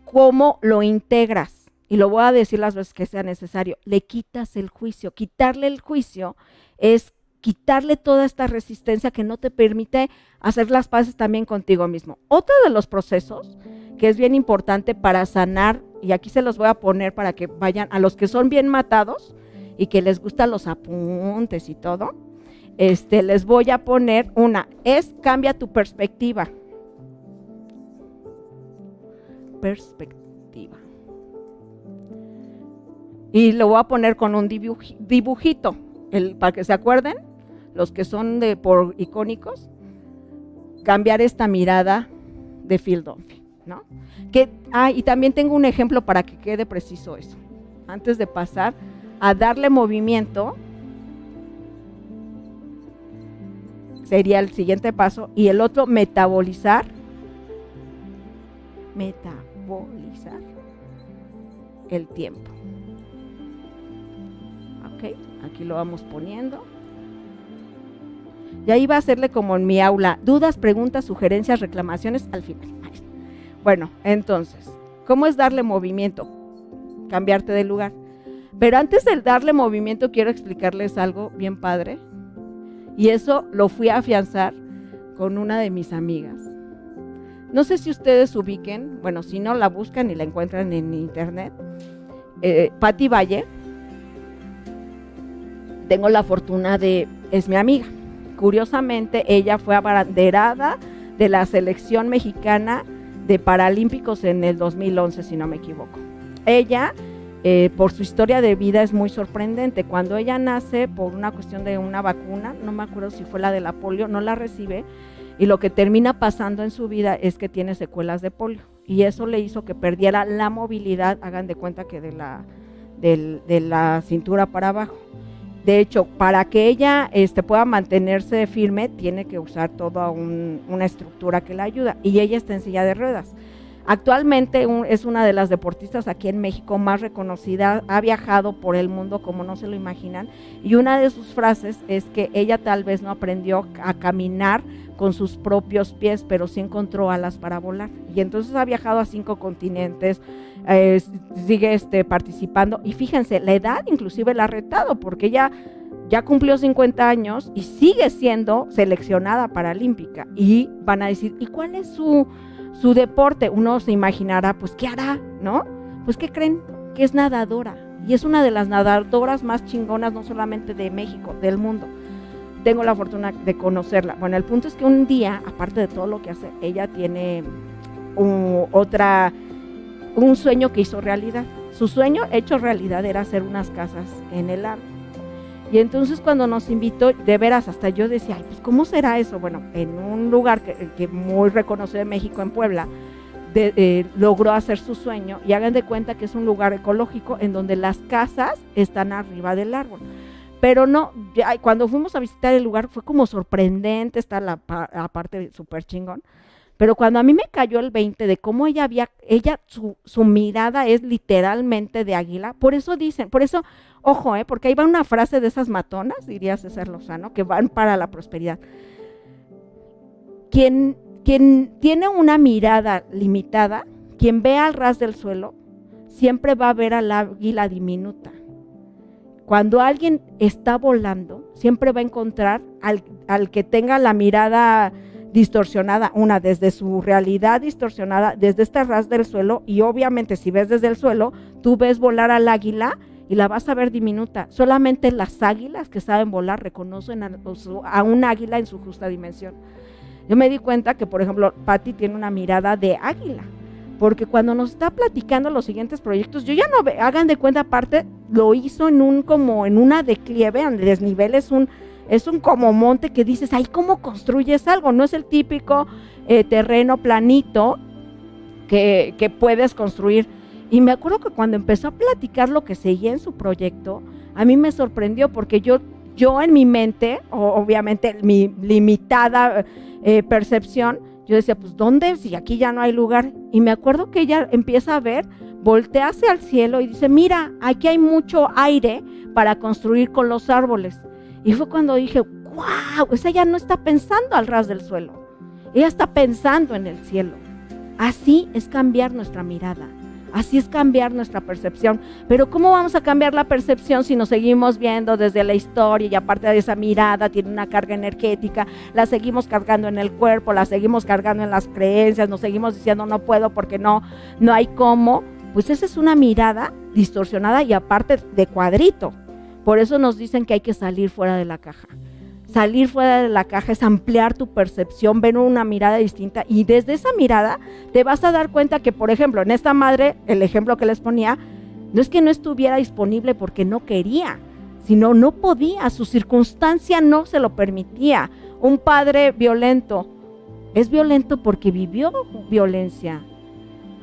¿Cómo lo integras? Y lo voy a decir las veces que sea necesario, le quitas el juicio. Quitarle el juicio es quitarle toda esta resistencia que no te permite hacer las paces también contigo mismo. Otro de los procesos que es bien importante para sanar, y aquí se los voy a poner para que vayan a los que son bien matados y que les gustan los apuntes y todo, les voy a poner es cambia tu perspectiva. Perspectiva. Y lo voy a poner con un dibujito, para que se acuerden, los que son por icónicos, cambiar esta mirada de Phil Dunphy, ¿no? Y también tengo un ejemplo para que quede preciso eso. Antes de pasar a darle movimiento, sería el siguiente paso, y el otro, metabolizar el tiempo. Ok, aquí lo vamos poniendo. Y ahí va a hacerle como en mi aula, dudas, preguntas, sugerencias, reclamaciones al final. Bueno, entonces, ¿cómo es darle movimiento? Cambiarte de lugar. Pero antes de darle movimiento quiero explicarles algo bien padre. Y eso lo fui a afianzar con una de mis amigas. No sé si ustedes ubiquen, bueno, si no la buscan y la encuentran en internet. Patti Valle. Tengo la fortuna es mi amiga. Curiosamente, ella fue abanderada de la selección mexicana de Paralímpicos en el 2011, si no me equivoco. Ella, por su historia de vida, es muy sorprendente. Cuando ella nace, por una cuestión de una vacuna, no me acuerdo si fue la de la polio, no la recibe, y lo que termina pasando en su vida es que tiene secuelas de polio, y eso le hizo que perdiera la movilidad, hagan de cuenta que de la cintura para abajo. De hecho, para que ella pueda mantenerse firme, tiene que usar toda una estructura que la ayuda, y ella está en silla de ruedas. Actualmente es una de las deportistas aquí en México más reconocida, ha viajado por el mundo como no se lo imaginan, y una de sus frases es que ella tal vez no aprendió a caminar con sus propios pies, pero sí encontró alas para volar, y entonces ha viajado a 5 continentes, sigue participando, y fíjense, la edad inclusive la ha retado, porque ella ya cumplió 50 años y sigue siendo seleccionada paralímpica, y van a decir, ¿y cuál es su deporte? Uno se imaginará, pues, ¿qué hará? ¿No? Pues, ¿qué creen? Que es nadadora, y es una de las nadadoras más chingonas, no solamente de México, del mundo. Tengo la fortuna de conocerla. Bueno, el punto es que un día, aparte de todo lo que hace, ella tiene un sueño que hizo realidad. Su sueño hecho realidad era hacer unas casas en el árbol. Y entonces cuando nos invitó, de veras, hasta yo decía, ay, pues ¿cómo será eso? Bueno, en un lugar que muy reconocido de México, en Puebla, logró hacer su sueño, y hagan de cuenta que es un lugar ecológico en donde las casas están arriba del árbol. Pero no, cuando fuimos a visitar el lugar fue como sorprendente, está la parte súper chingón. Pero cuando a mí me cayó el 20 de cómo su mirada es literalmente de águila, por eso, ojo, porque ahí va una frase de esas matonas, diría César Lozano, que van para la prosperidad. quien tiene una mirada limitada, quien ve al ras del suelo, siempre va a ver al águila diminuta. Cuando alguien está volando, siempre va a encontrar al que tenga la mirada distorsionada, desde su realidad distorsionada, desde este ras del suelo, y obviamente si ves desde el suelo, tú ves volar al águila y la vas a ver diminuta. Solamente las águilas que saben volar reconocen a un águila en su justa dimensión. Yo me di cuenta que, por ejemplo, Patti tiene una mirada de águila, porque cuando nos está platicando los siguientes proyectos, yo ya no hagan de cuenta, aparte lo hizo en una declive, en desnivel, es un como monte que dices, ay, ¿cómo construyes algo? No es el típico terreno planito que puedes construir. Y me acuerdo que cuando empezó a platicar lo que seguía en su proyecto, a mí me sorprendió, porque yo en mi mente, obviamente mi limitada percepción, yo decía, pues ¿dónde? Si aquí ya no hay lugar. Y me acuerdo que ella empieza a ver, voltea hacia el cielo y dice, mira, aquí hay mucho aire para construir con los árboles. Y fue cuando dije, wow, esa ya no está pensando al ras del suelo, ella está pensando en el cielo. Así es cambiar nuestra mirada, así es cambiar nuestra percepción. Pero ¿cómo vamos a cambiar la percepción si nos seguimos viendo desde la historia, y aparte de esa mirada tiene una carga energética, la seguimos cargando en el cuerpo, la seguimos cargando en las creencias, nos seguimos diciendo no puedo porque no hay cómo? Pues esa es una mirada distorsionada y aparte de cuadrito. Por eso nos dicen que hay que salir fuera de la caja. Salir fuera de la caja es ampliar tu percepción, ver una mirada distinta, y desde esa mirada te vas a dar cuenta que, por ejemplo, en esta madre, el ejemplo que les ponía, no es que no estuviera disponible porque no quería, sino no podía, su circunstancia no se lo permitía. Un padre violento es violento porque vivió violencia.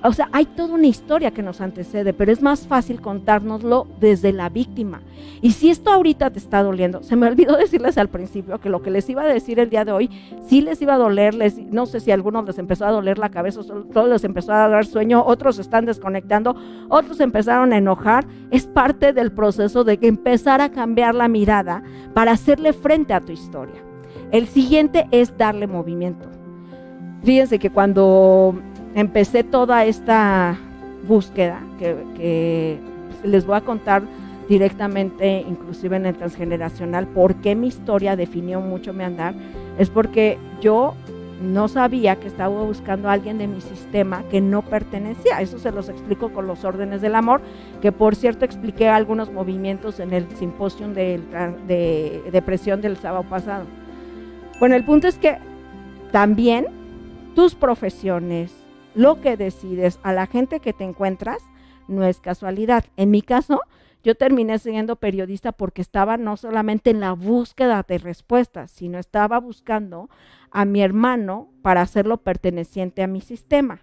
O sea, hay toda una historia que nos antecede, pero es más fácil contárnoslo desde la víctima. Y si esto ahorita te está doliendo, se me olvidó decirles al principio que lo que les iba a decir el día de hoy, sí les iba a doler, no sé si a algunos les empezó a doler la cabeza, todos les empezó a dar sueño, otros están desconectando, otros empezaron a enojar. Es parte del proceso de empezar a cambiar la mirada para hacerle frente a tu historia. El siguiente es darle movimiento. Fíjense que cuando empecé toda esta búsqueda, que les voy a contar directamente, inclusive en el transgeneracional, por qué mi historia definió mucho mi andar, es porque yo no sabía que estaba buscando a alguien de mi sistema que no pertenecía. Eso se los explico con los órdenes del amor, que por cierto expliqué algunos movimientos en el simposio de depresión del sábado pasado. Bueno, el punto es que también tus profesiones, lo que decides, a la gente que te encuentras, no es casualidad. En mi caso, yo terminé siendo periodista porque estaba no solamente en la búsqueda de respuestas, sino estaba buscando a mi hermano para hacerlo perteneciente a mi sistema.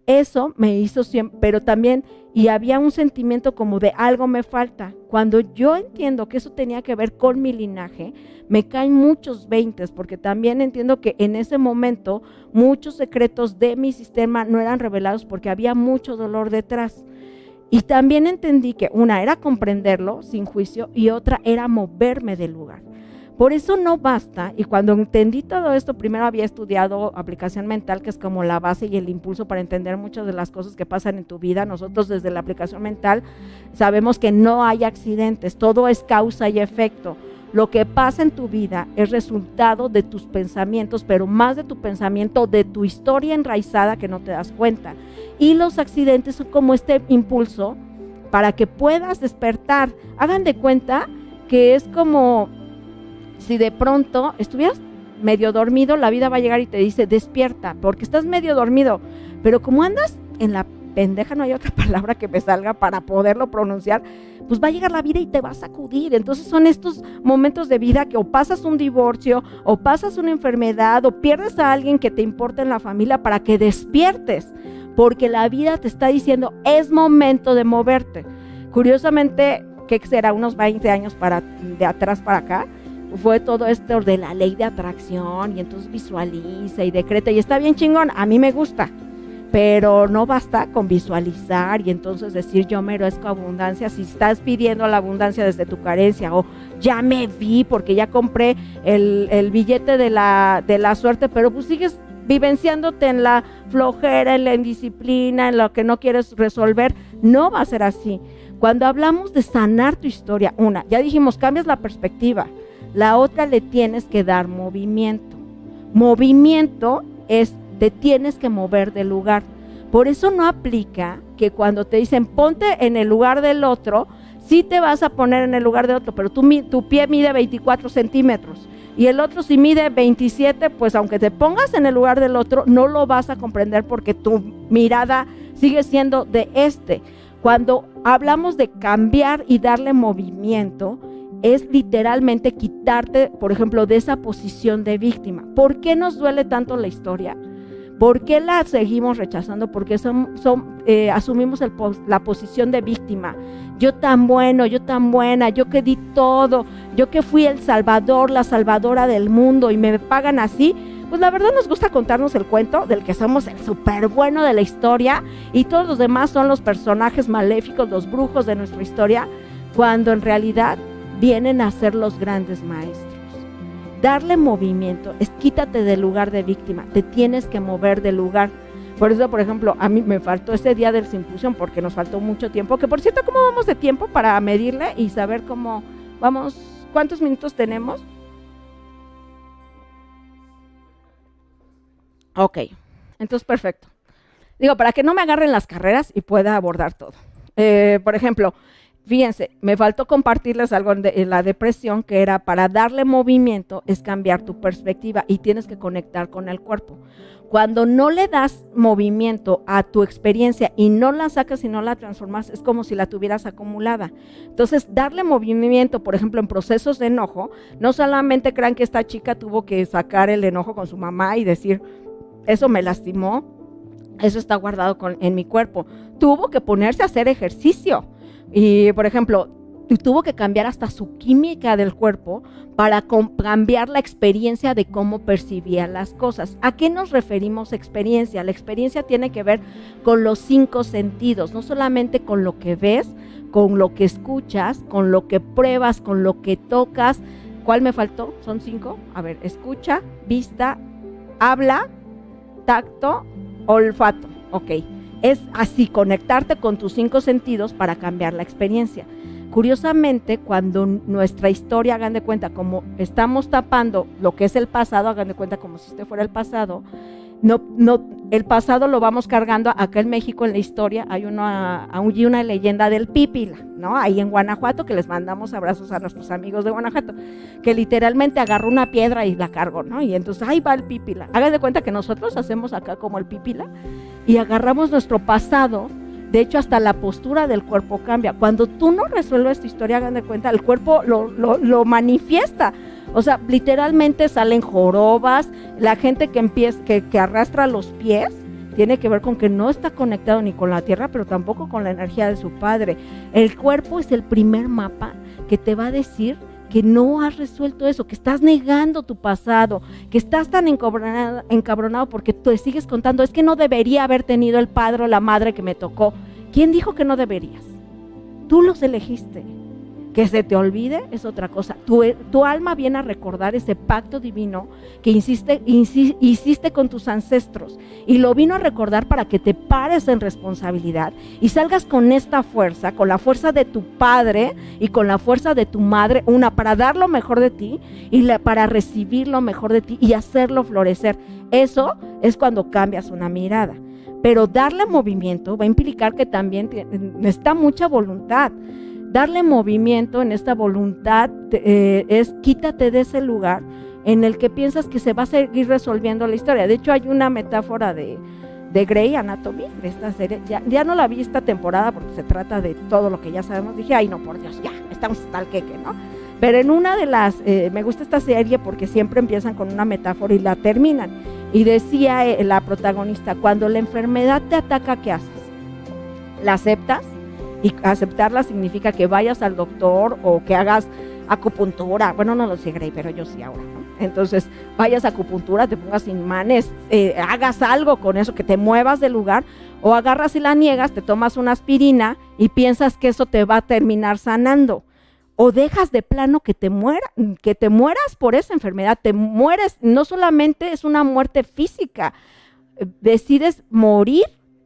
Eso me hizo siempre, pero también, y había un sentimiento como de algo me falta. Cuando yo entiendo que eso tenía que ver con mi linaje, me caen muchos veintes, porque también entiendo que en ese momento muchos secretos de mi sistema no eran revelados porque había mucho dolor detrás. Y también entendí que una era comprenderlo sin juicio y otra era moverme del lugar. Por eso no basta, y cuando entendí todo esto, primero había estudiado aplicación mental, que es como la base y el impulso para entender muchas de las cosas que pasan en tu vida. Nosotros desde la aplicación mental sabemos que no hay accidentes, todo es causa y efecto. Lo que pasa en tu vida es resultado de tus pensamientos, pero más de tu pensamiento, de tu historia enraizada que no te das cuenta. Y los accidentes son como este impulso para que puedas despertar. Hagan de cuenta que es como si de pronto estuvieras medio dormido, la vida va a llegar y te dice despierta, porque estás medio dormido, pero como andas en la pendeja, no hay otra palabra que me salga para poderlo pronunciar, pues va a llegar la vida y te va a sacudir. Entonces son estos momentos de vida que o pasas un divorcio, o pasas una enfermedad, o pierdes a alguien que te importa en la familia para que despiertes, porque la vida te está diciendo es momento de moverte. Curiosamente, ¿qué será? Unos 20 años de atrás para acá, fue todo esto de la ley de atracción, y entonces visualiza y decreta, y está bien chingón, a mí me gusta, pero no basta con visualizar y entonces decir yo merezco abundancia si estás pidiendo la abundancia desde tu carencia, o ya me vi porque ya compré el billete de la suerte, pero pues sigues vivenciándote en la flojera, en la indisciplina, en lo que no quieres resolver. No va a ser así. Cuando hablamos de sanar tu historia, ya dijimos, cambias la perspectiva. La otra, le tienes que dar movimiento. Movimiento es, te tienes que mover del lugar. Por eso no aplica que cuando te dicen ponte en el lugar del otro, sí te vas a poner en el lugar de otro, pero tu pie mide 24 centímetros y el otro si mide 27, pues aunque te pongas en el lugar del otro, no lo vas a comprender porque tu mirada sigue siendo de este. Cuando hablamos de cambiar y darle movimiento, es literalmente quitarte, por ejemplo, de esa posición de víctima. ¿Por qué nos duele tanto la historia? ¿Por qué la seguimos rechazando? Porque asumimos la posición de víctima. Yo tan bueno, yo tan buena, yo que di todo, yo que fui el salvador, la salvadora del mundo y me pagan así. Pues la verdad nos gusta contarnos el cuento del que somos el súper bueno de la historia y todos los demás son los personajes maléficos, los brujos de nuestra historia, cuando en realidad vienen a ser los grandes maestros. Darle movimiento es quítate del lugar de víctima, te tienes que mover del lugar. Por eso, por ejemplo, a mí me faltó ese día del simposio porque nos faltó mucho tiempo, que por cierto, ¿cómo vamos de tiempo para medirle y saber cómo vamos? ¿Cuántos minutos tenemos? Ok, entonces perfecto. Digo, para que no me agarren las carreras y pueda abordar todo. Por ejemplo, fíjense, me faltó compartirles algo en la depresión, que era para darle movimiento es cambiar tu perspectiva y tienes que conectar con el cuerpo. Cuando no le das movimiento a tu experiencia y no la sacas y no la transformas, es como si la tuvieras acumulada. Entonces, darle movimiento, por ejemplo, en procesos de enojo, no solamente crean que esta chica tuvo que sacar el enojo con su mamá y decir, eso me lastimó, eso está guardado en mi cuerpo. Tuvo que ponerse a hacer ejercicio. Y, por ejemplo, tuvo que cambiar hasta su química del cuerpo para cambiar la experiencia de cómo percibía las cosas. ¿A qué nos referimos experiencia? La experiencia tiene que ver con los 5 sentidos, no solamente con lo que ves, con lo que escuchas, con lo que pruebas, con lo que tocas. ¿Cuál me faltó? Son 5. A ver, escucha, vista, habla, tacto, olfato. Ok. Es así, conectarte con tus 5 sentidos para cambiar la experiencia. Curiosamente, cuando nuestra historia, hagan de cuenta, como estamos tapando lo que es el pasado, hagan de cuenta como si este fuera el pasado, el pasado lo vamos cargando. Acá en México, en la historia, hay una leyenda del Pípila, ¿no? Ahí en Guanajuato, que les mandamos abrazos a nuestros amigos de Guanajuato, que literalmente agarró una piedra y la cargó, ¿no? Y entonces ahí va el Pípila. Hagan de cuenta que nosotros hacemos acá como el Pípila y agarramos nuestro pasado. De hecho, hasta la postura del cuerpo cambia. Cuando tú no resuelves tu historia, hagan de cuenta, el cuerpo lo manifiesta. O sea, literalmente salen jorobas. La gente que arrastra los pies tiene que ver con que no está conectado ni con la tierra, pero tampoco con la energía de su padre. El cuerpo es el primer mapa que te va a decir que no has resuelto eso, que estás negando tu pasado, que estás tan encabronado porque te sigues contando, es que no debería haber tenido el padre o la madre que me tocó. ¿Quién dijo que no deberías? Tú los elegiste. Que se te olvide es otra cosa. Tu alma viene a recordar ese pacto divino que hiciste con tus ancestros, y lo vino a recordar para que te pares en responsabilidad y salgas con esta fuerza, con la fuerza de tu padre y con la fuerza de tu madre, para dar lo mejor de ti y para recibir lo mejor de ti y hacerlo florecer. Eso es cuando cambias una mirada. Pero darle movimiento va a implicar que también necesita mucha voluntad. Darle movimiento en esta voluntad es quítate de ese lugar en el que piensas que se va a seguir resolviendo la historia. De hecho, hay una metáfora de Grey Anatomy, de esta serie. Ya no la vi esta temporada porque se trata de todo lo que ya sabemos. Dije, ay no, por Dios, ya, estamos hasta el queque, ¿no? Pero en una de las, me gusta esta serie porque siempre empiezan con una metáfora y la terminan. Y decía la protagonista, cuando la enfermedad te ataca, ¿qué haces? ¿La aceptas? Y aceptarla significa que vayas al doctor o que hagas acupuntura, bueno, no lo sé, Grey, pero yo sí ahora, ¿no? Entonces, vayas a acupuntura, te pongas imanes, hagas algo con eso, que te muevas del lugar, o agarras y la niegas, te tomas una aspirina y piensas que eso te va a terminar sanando. O dejas de plano que te mueras por esa enfermedad, te mueres, no solamente es una muerte física, decides morir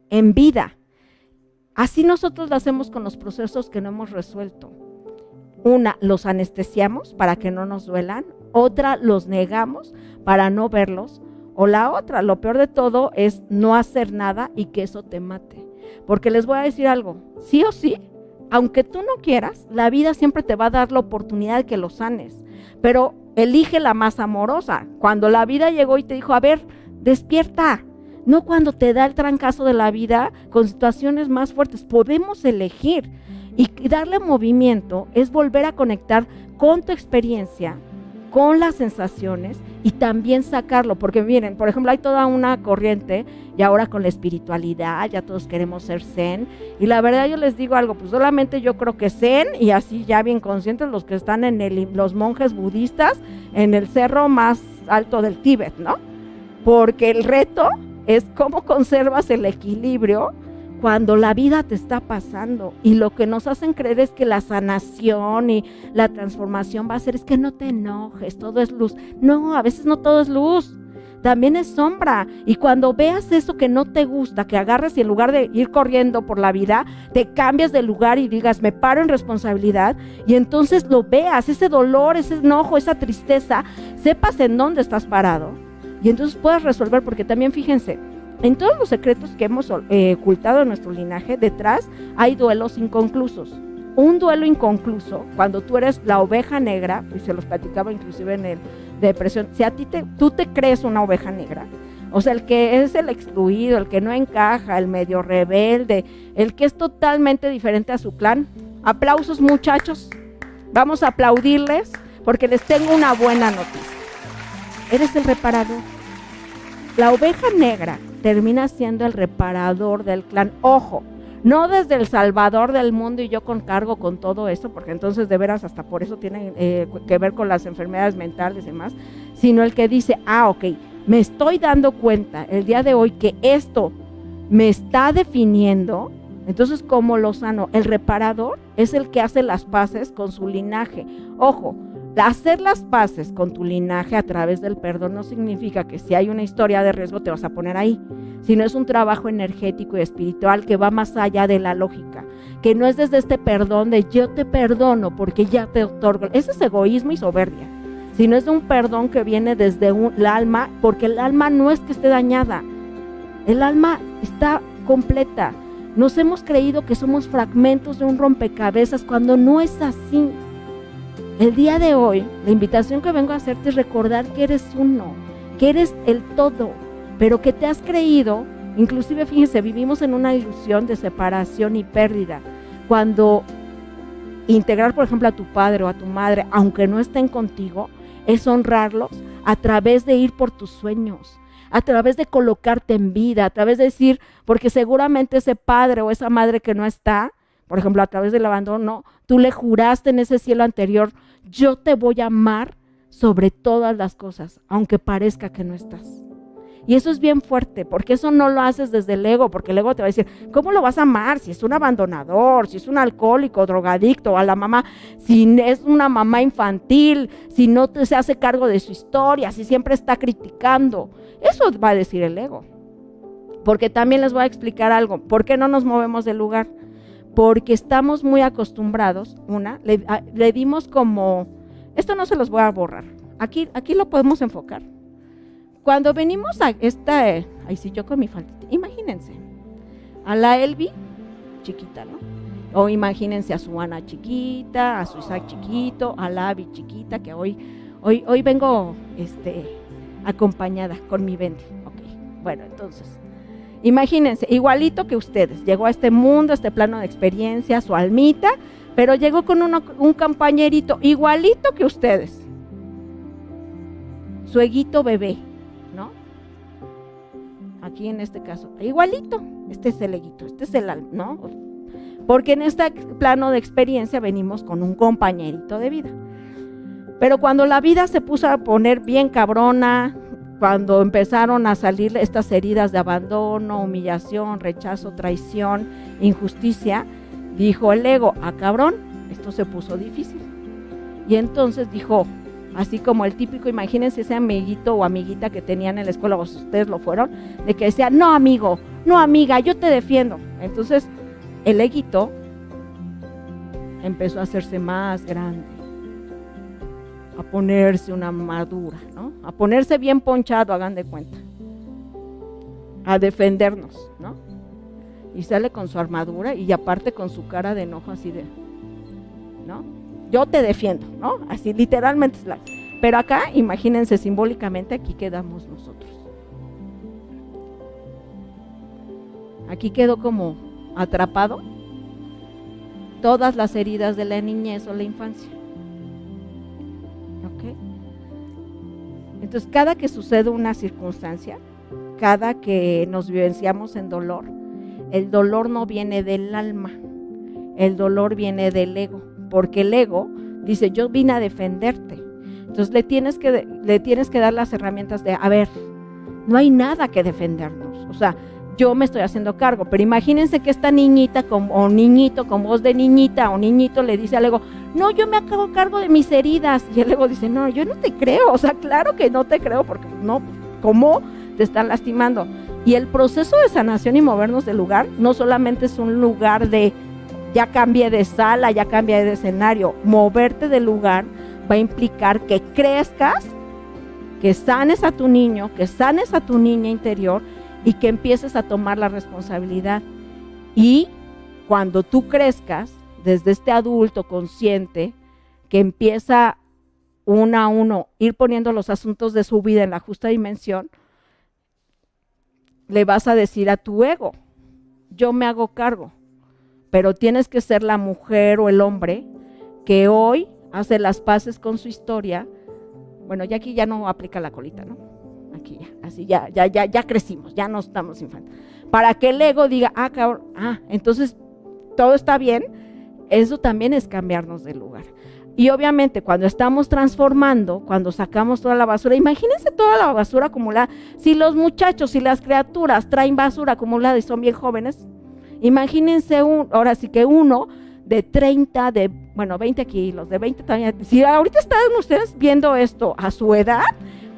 en vida. Así nosotros lo hacemos con los procesos que no hemos resuelto. Una, los anestesiamos para que no nos duelan, otra, los negamos para no verlos, o la otra, lo peor de todo es no hacer nada y que eso te mate. Porque les voy a decir algo, sí o sí, aunque tú no quieras, la vida siempre te va a dar la oportunidad de que lo sanes, pero elige la más amorosa. Cuando la vida llegó y te dijo, a ver, despierta, no cuando te da el trancazo de la vida con situaciones más fuertes, podemos elegir. Y darle movimiento es volver a conectar con tu experiencia, con las sensaciones y también sacarlo, porque miren, por ejemplo, hay toda una corriente y ahora con la espiritualidad, ya todos queremos ser zen, y la verdad yo les digo algo, pues solamente yo creo que zen, y así ya bien conscientes los que están los monjes budistas en el cerro más alto del Tíbet, ¿no? Porque el reto es cómo conservas el equilibrio cuando la vida te está pasando, y lo que nos hacen creer es que la sanación y la transformación va a ser, es que no te enojes, todo es luz. No, a veces no todo es luz, también es sombra, y cuando veas eso que no te gusta, que agarres y en lugar de ir corriendo por la vida, te cambies de lugar y digas, me paro en responsabilidad, y entonces lo veas, ese dolor, ese enojo, esa tristeza, sepas en dónde estás parado, y entonces puedas resolver, porque también fíjense, en todos los secretos que hemos ocultado en nuestro linaje, detrás hay duelos inconclusos. Un duelo inconcluso, cuando tú eres la oveja negra, y se los platicaba inclusive en el de depresión, si a ti tú te crees una oveja negra, o sea, el que es el excluido, el que no encaja, el medio rebelde, el que es totalmente diferente a su clan, aplausos muchachos, vamos a aplaudirles, porque les tengo una buena noticia. Eres el reparador. La oveja negra termina siendo el reparador del clan. Ojo, no desde el salvador del mundo y yo con cargo con todo eso, porque entonces de veras hasta por eso tiene que ver con las enfermedades mentales y demás, sino el que dice, ok, me estoy dando cuenta el día de hoy que esto me está definiendo, entonces ¿cómo lo sano? El reparador es el que hace las paces con su linaje. Ojo, hacer las paces con tu linaje a través del perdón no significa que si hay una historia de riesgo te vas a poner ahí, sino es un trabajo energético y espiritual que va más allá de la lógica, que no es desde este perdón de yo te perdono porque ya te otorgo, ese es egoísmo y soberbia, sino es de un perdón que viene desde el alma, porque el alma no es que esté dañada, el alma está completa. Nos hemos creído que somos fragmentos de un rompecabezas cuando no es así. El día de hoy, la invitación que vengo a hacerte es recordar que eres uno, que eres el todo, pero que te has creído, inclusive fíjense, vivimos en una ilusión de separación y pérdida, cuando integrar, por ejemplo, a tu padre o a tu madre, aunque no estén contigo, es honrarlos a través de ir por tus sueños, a través de colocarte en vida, a través de decir, porque seguramente ese padre o esa madre que no está, por ejemplo, a través del abandono, tú le juraste en ese cielo anterior, yo te voy a amar sobre todas las cosas, aunque parezca que no estás. Y eso es bien fuerte, porque eso no lo haces desde el ego, porque el ego te va a decir, ¿cómo lo vas a amar si es un abandonador, si es un alcohólico, drogadicto, a la mamá, si es una mamá infantil, si no se hace cargo de su historia, si siempre está criticando? Eso va a decir el ego. Porque también les voy a explicar algo, ¿por qué no nos movemos del lugar? Porque estamos muy acostumbrados, le dimos como, esto no se los voy a borrar, aquí lo podemos enfocar. Cuando venimos a esta, ahí sí yo con mi faldita, imagínense, a la Elvi chiquita, ¿no? O imagínense a su Ana chiquita, a su Isaac chiquito, a la Abby chiquita, que hoy vengo acompañada con mi Bendy. Ok, bueno, entonces, imagínense, igualito que ustedes, llegó a este mundo, a este plano de experiencia, su almita, pero llegó con un compañerito igualito que ustedes, su eguito bebé, ¿no? Aquí en este caso, igualito, este es el eguito, este es el alma, ¿no? Porque en este plano de experiencia venimos con un compañerito de vida. Pero cuando la vida se puso a poner bien cabrona, cuando empezaron a salir estas heridas de abandono, humillación, rechazo, traición, injusticia, dijo el ego, cabrón, esto se puso difícil. Y entonces dijo, así como el típico, imagínense ese amiguito o amiguita que tenían en la escuela, o si ustedes lo fueron, de que decía, no amigo, no amiga, yo te defiendo. Entonces el eguito empezó a hacerse más grande, a ponerse una armadura, ¿no? A ponerse bien ponchado, hagan de cuenta, a defendernos, ¿no? Y sale con su armadura y aparte con su cara de enojo así de, ¿no? Yo te defiendo, ¿no? Así literalmente es la... Pero acá, imagínense simbólicamente, aquí quedamos nosotros. Aquí quedó como atrapado todas las heridas de la niñez o la infancia. ¿Ok? Entonces, cada que sucede una circunstancia, cada que nos vivenciamos en dolor, el dolor no viene del alma, el dolor viene del ego, porque el ego dice, yo vine a defenderte. Entonces le tienes que dar las herramientas de, a ver, no hay nada que defendernos, o sea, yo me estoy haciendo cargo, pero imagínense que esta niñita o niñito con voz de niñita o niñito le dice al ego, no, yo me hago cargo de mis heridas, y el ego dice, no, yo no te creo, o sea, claro que no te creo, porque no, ¿cómo te están lastimando? Y el proceso de sanación y movernos del lugar no solamente es un lugar de ya cambié de sala, ya cambié de escenario. Moverte del lugar va a implicar que crezcas, que sanes a tu niño, que sanes a tu niña interior y que empieces a tomar la responsabilidad. Y cuando tú crezcas, desde este adulto consciente, que empieza uno a uno ir poniendo los asuntos de su vida en la justa dimensión, le vas a decir a tu ego, yo me hago cargo. Pero tienes que ser la mujer o el hombre que hoy hace las paces con su historia. Bueno, ya aquí ya no aplica la colita, ¿no? Aquí ya, así ya crecimos, ya no estamos infantes. Para que el ego diga, cabrón, entonces todo está bien, eso también es cambiarnos de lugar. Y obviamente cuando estamos transformando, cuando sacamos toda la basura, imagínense toda la basura acumulada. Si los muchachos y las criaturas traen basura acumulada y son bien jóvenes, imagínense ahora sí que uno de 30, 20 kilos, de 20 también. Si ahorita están ustedes viendo esto a su edad,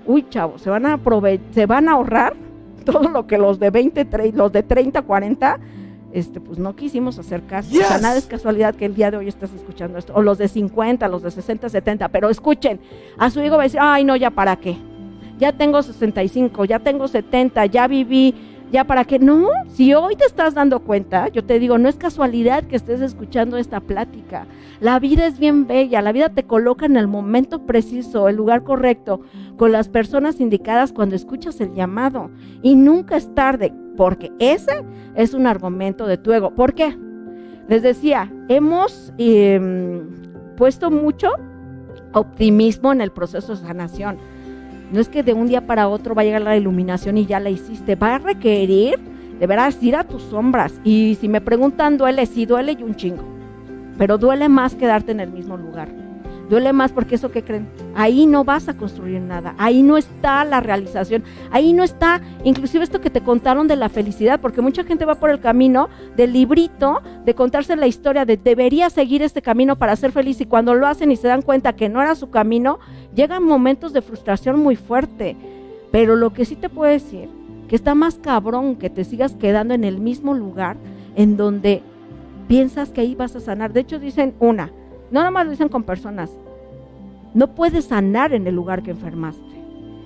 uy, chavos, se van a ahorrar todo lo que los de 20, los de 30, 40, pues no quisimos hacer caso. Yes. O sea, nada es casualidad que el día de hoy estés escuchando esto. O los de 50, los de 60, 70, pero escuchen, a su hijo va a decir, ay no, ya para qué. Ya tengo 65, ya tengo 70, ya viví. ¿Ya para qué? No, si hoy te estás dando cuenta, yo te digo, no es casualidad que estés escuchando esta plática. La vida es bien bella, la vida te coloca en el momento preciso, el lugar correcto, con las personas indicadas cuando escuchas el llamado. Y nunca es tarde, porque ese es un argumento de tu ego. ¿Por qué? Les decía, hemos puesto mucho optimismo en el proceso de sanación. No es que de un día para otro va a llegar la iluminación y ya la hiciste. Va a requerir, de veras, ir a tus sombras. Y si me preguntan, duele, sí duele y un chingo. Pero duele más quedarte en el mismo lugar. Duele más porque eso, ¿qué creen? Ahí no vas a construir nada. Ahí no está la realización. Ahí no está, inclusive esto que te contaron de la felicidad. Porque mucha gente va por el camino del librito, de contarse la historia de debería seguir este camino para ser feliz. Y cuando lo hacen y se dan cuenta que no era su camino, llegan momentos de frustración muy fuerte. Pero lo que sí te puedo decir, que está más cabrón que te sigas quedando en el mismo lugar en donde piensas que ahí vas a sanar. De hecho dicen no nada más lo dicen con personas, no puedes sanar en el lugar que enfermaste.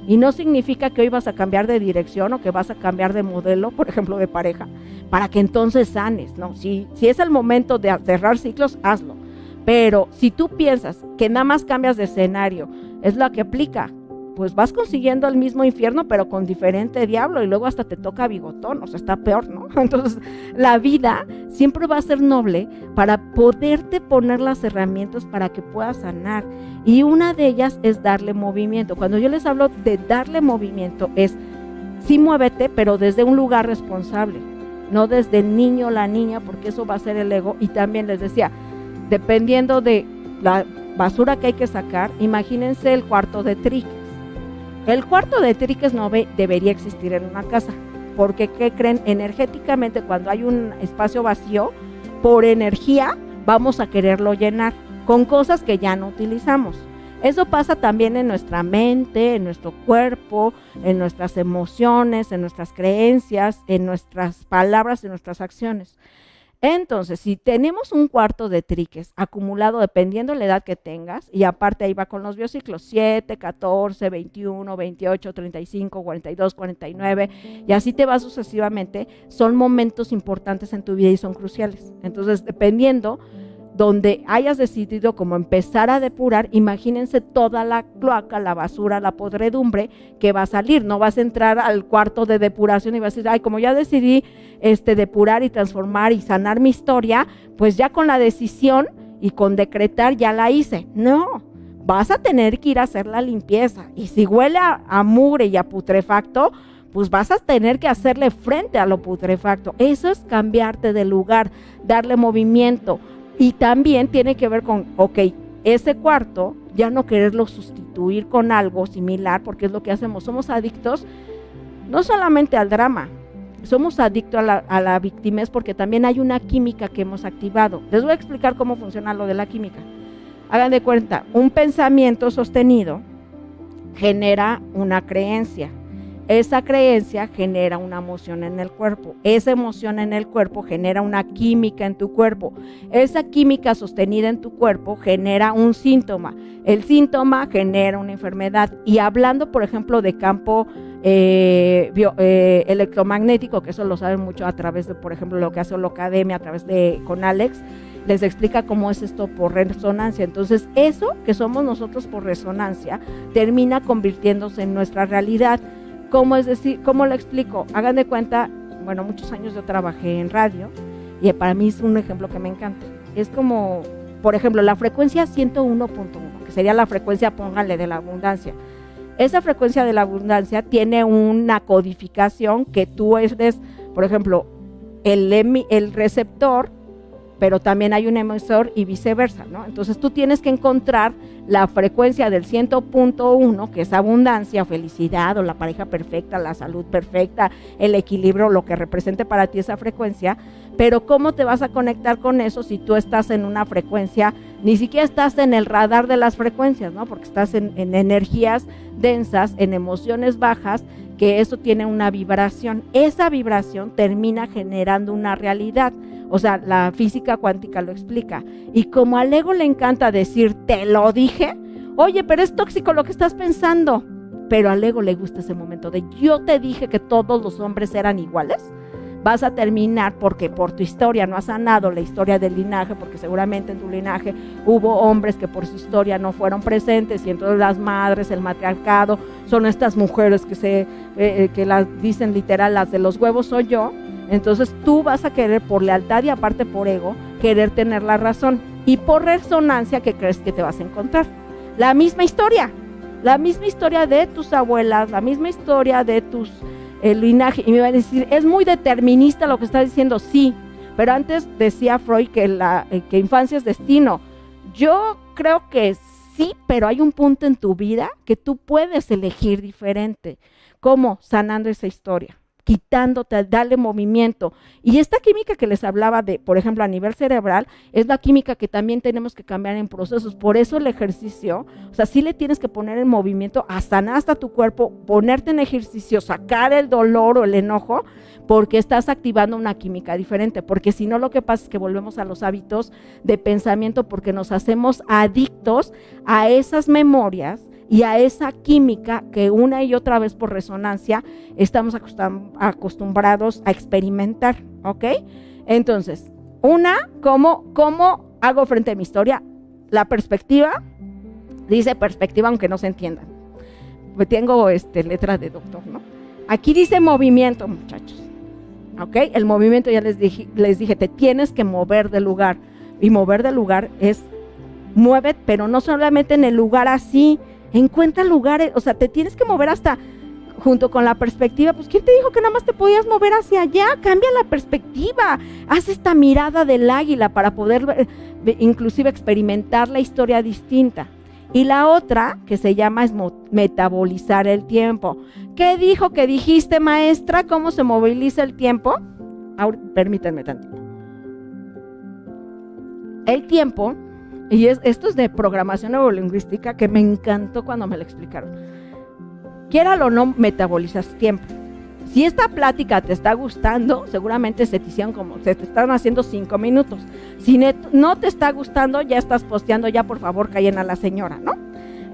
Y no significa que hoy vas a cambiar de dirección o que vas a cambiar de modelo, por ejemplo, de pareja, para que entonces sanes, ¿no? Si es el momento de cerrar ciclos, hazlo. Pero si tú piensas que nada más cambias de escenario, es lo que aplica, pues vas consiguiendo el mismo infierno, pero con diferente diablo, y luego hasta te toca bigotón, o sea, está peor, ¿no? Entonces, la vida siempre va a ser noble para poderte poner las herramientas para que puedas sanar, y una de ellas es darle movimiento. Cuando yo les hablo de darle movimiento, es, sí muévete, pero desde un lugar responsable, no desde el niño o la niña, porque eso va a ser el ego. Y también les decía, dependiendo de basura que hay que sacar, imagínense el cuarto de triques. El cuarto de triques no debería existir en una casa, porque ¿qué creen? Energéticamente, cuando hay un espacio vacío, por energía vamos a quererlo llenar con cosas que ya no utilizamos. Eso pasa también en nuestra mente, en nuestro cuerpo, en nuestras emociones, en nuestras creencias, en nuestras palabras, en nuestras acciones. Entonces, si tenemos un cuarto de triques acumulado, dependiendo de la edad que tengas, y aparte ahí va con los biociclos, 7, 14, 21, 28, 35, 42, 49, y así te va sucesivamente, son momentos importantes en tu vida y son cruciales. Entonces, dependiendo donde hayas decidido como empezar a depurar, imagínense toda la cloaca, la basura, la podredumbre que va a salir. No vas a entrar al cuarto de depuración y vas a decir, ay, como ya decidí depurar y transformar y sanar mi historia, pues ya con la decisión y con decretar ya la hice. No, vas a tener que ir a hacer la limpieza, y si huele a mugre y a putrefacto, pues vas a tener que hacerle frente a lo putrefacto. Eso es cambiarte de lugar, darle movimiento. Y también tiene que ver con, ok, ese cuarto, ya no quererlo sustituir con algo similar, porque es lo que hacemos. Somos adictos no solamente al drama, somos adictos a la victimez, porque también hay una química que hemos activado. Les voy a explicar cómo funciona lo de la química. Hagan de cuenta, un pensamiento sostenido genera una creencia. Esa creencia genera una emoción en el cuerpo. Esa emoción en el cuerpo genera una química en tu cuerpo. Esa química sostenida en tu cuerpo genera un síntoma. El síntoma genera una enfermedad. Y hablando, por ejemplo, de campo electromagnético, que eso lo saben mucho a través de, por ejemplo, lo que hace Holocademia, a través de con Alex, les explica cómo es esto por resonancia. Entonces, eso que somos nosotros por resonancia termina convirtiéndose en nuestra realidad. ¿Cómo es decir, cómo lo explico? Hagan de cuenta, bueno, muchos años yo trabajé en radio y para mí es un ejemplo que me encanta. Es como, por ejemplo, la frecuencia 101.1, que sería la frecuencia, pónganle, de la abundancia. Esa frecuencia de la abundancia tiene una codificación que tú eres, por ejemplo, el receptor, pero también hay un emisor y viceversa, ¿no? Entonces tú tienes que encontrar la frecuencia del 100.1, que es abundancia, felicidad o la pareja perfecta, la salud perfecta, el equilibrio, lo que represente para ti esa frecuencia. Pero ¿cómo te vas a conectar con eso si tú estás en una frecuencia, ni siquiera estás en el radar de las frecuencias, ¿no? Porque estás en energías densas, en emociones bajas, que eso tiene una vibración. Esa vibración termina generando una realidad. O sea, la física cuántica lo explica. Y como al ego le encanta decir, te lo dije, oye, pero es tóxico lo que estás pensando. Pero al ego le gusta ese momento de, yo te dije que todos los hombres eran iguales. Vas a terminar, porque por tu historia no has sanado la historia del linaje, porque seguramente en tu linaje hubo hombres que por su historia no fueron presentes, y entonces las madres, el matriarcado, son estas mujeres que las dicen literal, las de los huevos soy yo. Entonces tú vas a querer, por lealtad y aparte por ego, querer tener la razón. Y por resonancia, ¿qué crees que te vas a encontrar? La misma historia de tus abuelas, la misma historia de tus linaje. Y me va a decir, es muy determinista lo que estás diciendo. Sí, pero antes decía Freud que infancia es destino. Yo creo que sí, pero hay un punto en tu vida que tú puedes elegir diferente. ¿Cómo? Sanando esa historia, quitándote, darle movimiento. Y esta química que les hablaba de, por ejemplo, a nivel cerebral, es la química que también tenemos que cambiar en procesos. Por eso el ejercicio, o sea, sí le tienes que poner en movimiento a sanar hasta tu cuerpo, ponerte en ejercicio, sacar el dolor o el enojo, porque estás activando una química diferente. Porque si no, lo que pasa es que volvemos a los hábitos de pensamiento, porque nos hacemos adictos a esas memorias y a esa química que una y otra vez por resonancia estamos acostumbrados a experimentar, ¿ok? Entonces, ¿cómo hago frente a mi historia? La perspectiva, dice perspectiva aunque no se entiendan. Tengo letra de doctor, ¿no? Aquí dice movimiento, muchachos, ¿ok? El movimiento, ya les dije, te tienes que mover de lugar, y mover de lugar es, mueve, pero no solamente en el lugar así. Encuentra lugares, o sea, te tienes que mover hasta, junto con la perspectiva, pues ¿quién te dijo que nada más te podías mover hacia allá? Cambia la perspectiva, haz esta mirada del águila para poder inclusive experimentar la historia distinta. Y la otra que se llama es metabolizar el tiempo. ¿Qué dijo que dijiste, maestra? ¿Cómo se moviliza el tiempo? Ahora, permítanme tantito. El tiempo, y esto es de programación neurolingüística que me encantó cuando me lo explicaron. Quiéralo o no, metabolizas tiempo. Si esta plática te está gustando, seguramente se te están haciendo 5 minutos. Si no te está gustando, ya estás posteando, ya por favor callen a la señora, ¿no?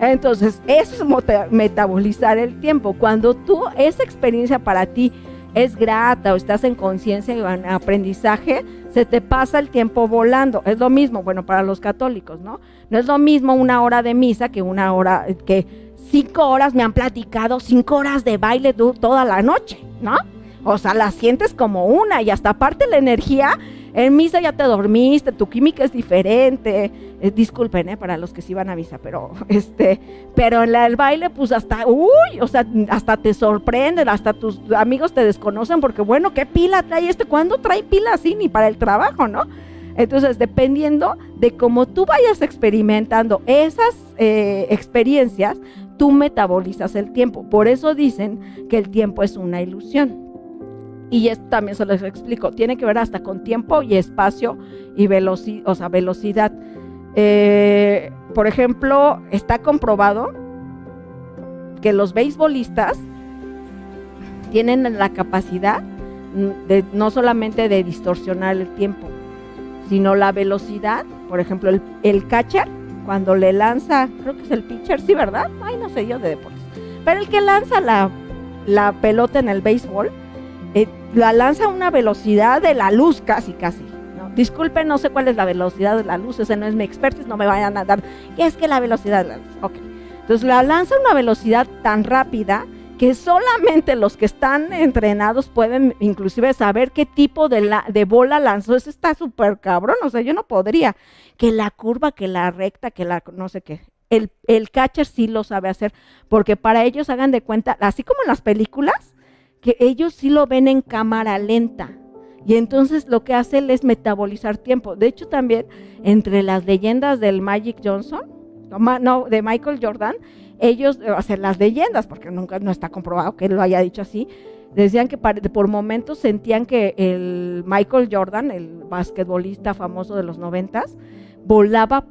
Entonces, eso es metabolizar el tiempo. Cuando esa experiencia para ti es grata o estás en conciencia y en aprendizaje, se te pasa el tiempo volando. Es lo mismo, bueno, para los católicos, ¿no? No es lo mismo 1 hora de misa que 1 hora, que 5 horas me han platicado, 5 horas de baile toda la noche, ¿no? O sea, la sientes como una y hasta aparte la energía, en misa ya te dormiste, tu química es diferente, disculpen, para los que sí van a misa, pero en el baile pues hasta, o sea, hasta te sorprenden, hasta tus amigos te desconocen porque bueno, ¿qué pila trae ¿Cuándo trae pila así? Ni para el trabajo, ¿no? Entonces, dependiendo de cómo tú vayas experimentando esas experiencias, tú metabolizas el tiempo. Por eso dicen que el tiempo es una ilusión. Y esto también se los explico. Tiene que ver hasta con tiempo y espacio y velocidad. Por ejemplo, está comprobado que los beisbolistas tienen la capacidad de no solamente de distorsionar el tiempo, sino la velocidad. Por ejemplo, el catcher, cuando le lanza, creo que es el pitcher, sí, ¿verdad? Ay, no sé yo de deportes. Pero el que lanza la pelota en el béisbol, la lanza a una velocidad de la luz casi, ¿no? Disculpen, no sé cuál es la velocidad de la luz, ese no es mi expertise, no me vayan a dar, ¿qué es que la velocidad de la luz? Ok. Entonces la lanza a una velocidad tan rápida que solamente los que están entrenados pueden inclusive saber qué tipo de bola lanzó. Eso está súper cabrón, o sea, yo no podría. Que la curva, que la recta, que la no sé qué. El catcher sí lo sabe hacer, porque para ellos, hagan de cuenta, así como en las películas, que ellos sí lo ven en cámara lenta. Y entonces lo que hace él es metabolizar tiempo. De hecho, también entre las leyendas del Magic Johnson, de Michael Jordan, ellos, o sea, las leyendas, porque nunca no está comprobado que él lo haya dicho así, decían que por momentos sentían que el Michael Jordan, el basquetbolista famoso de los 90s, volaba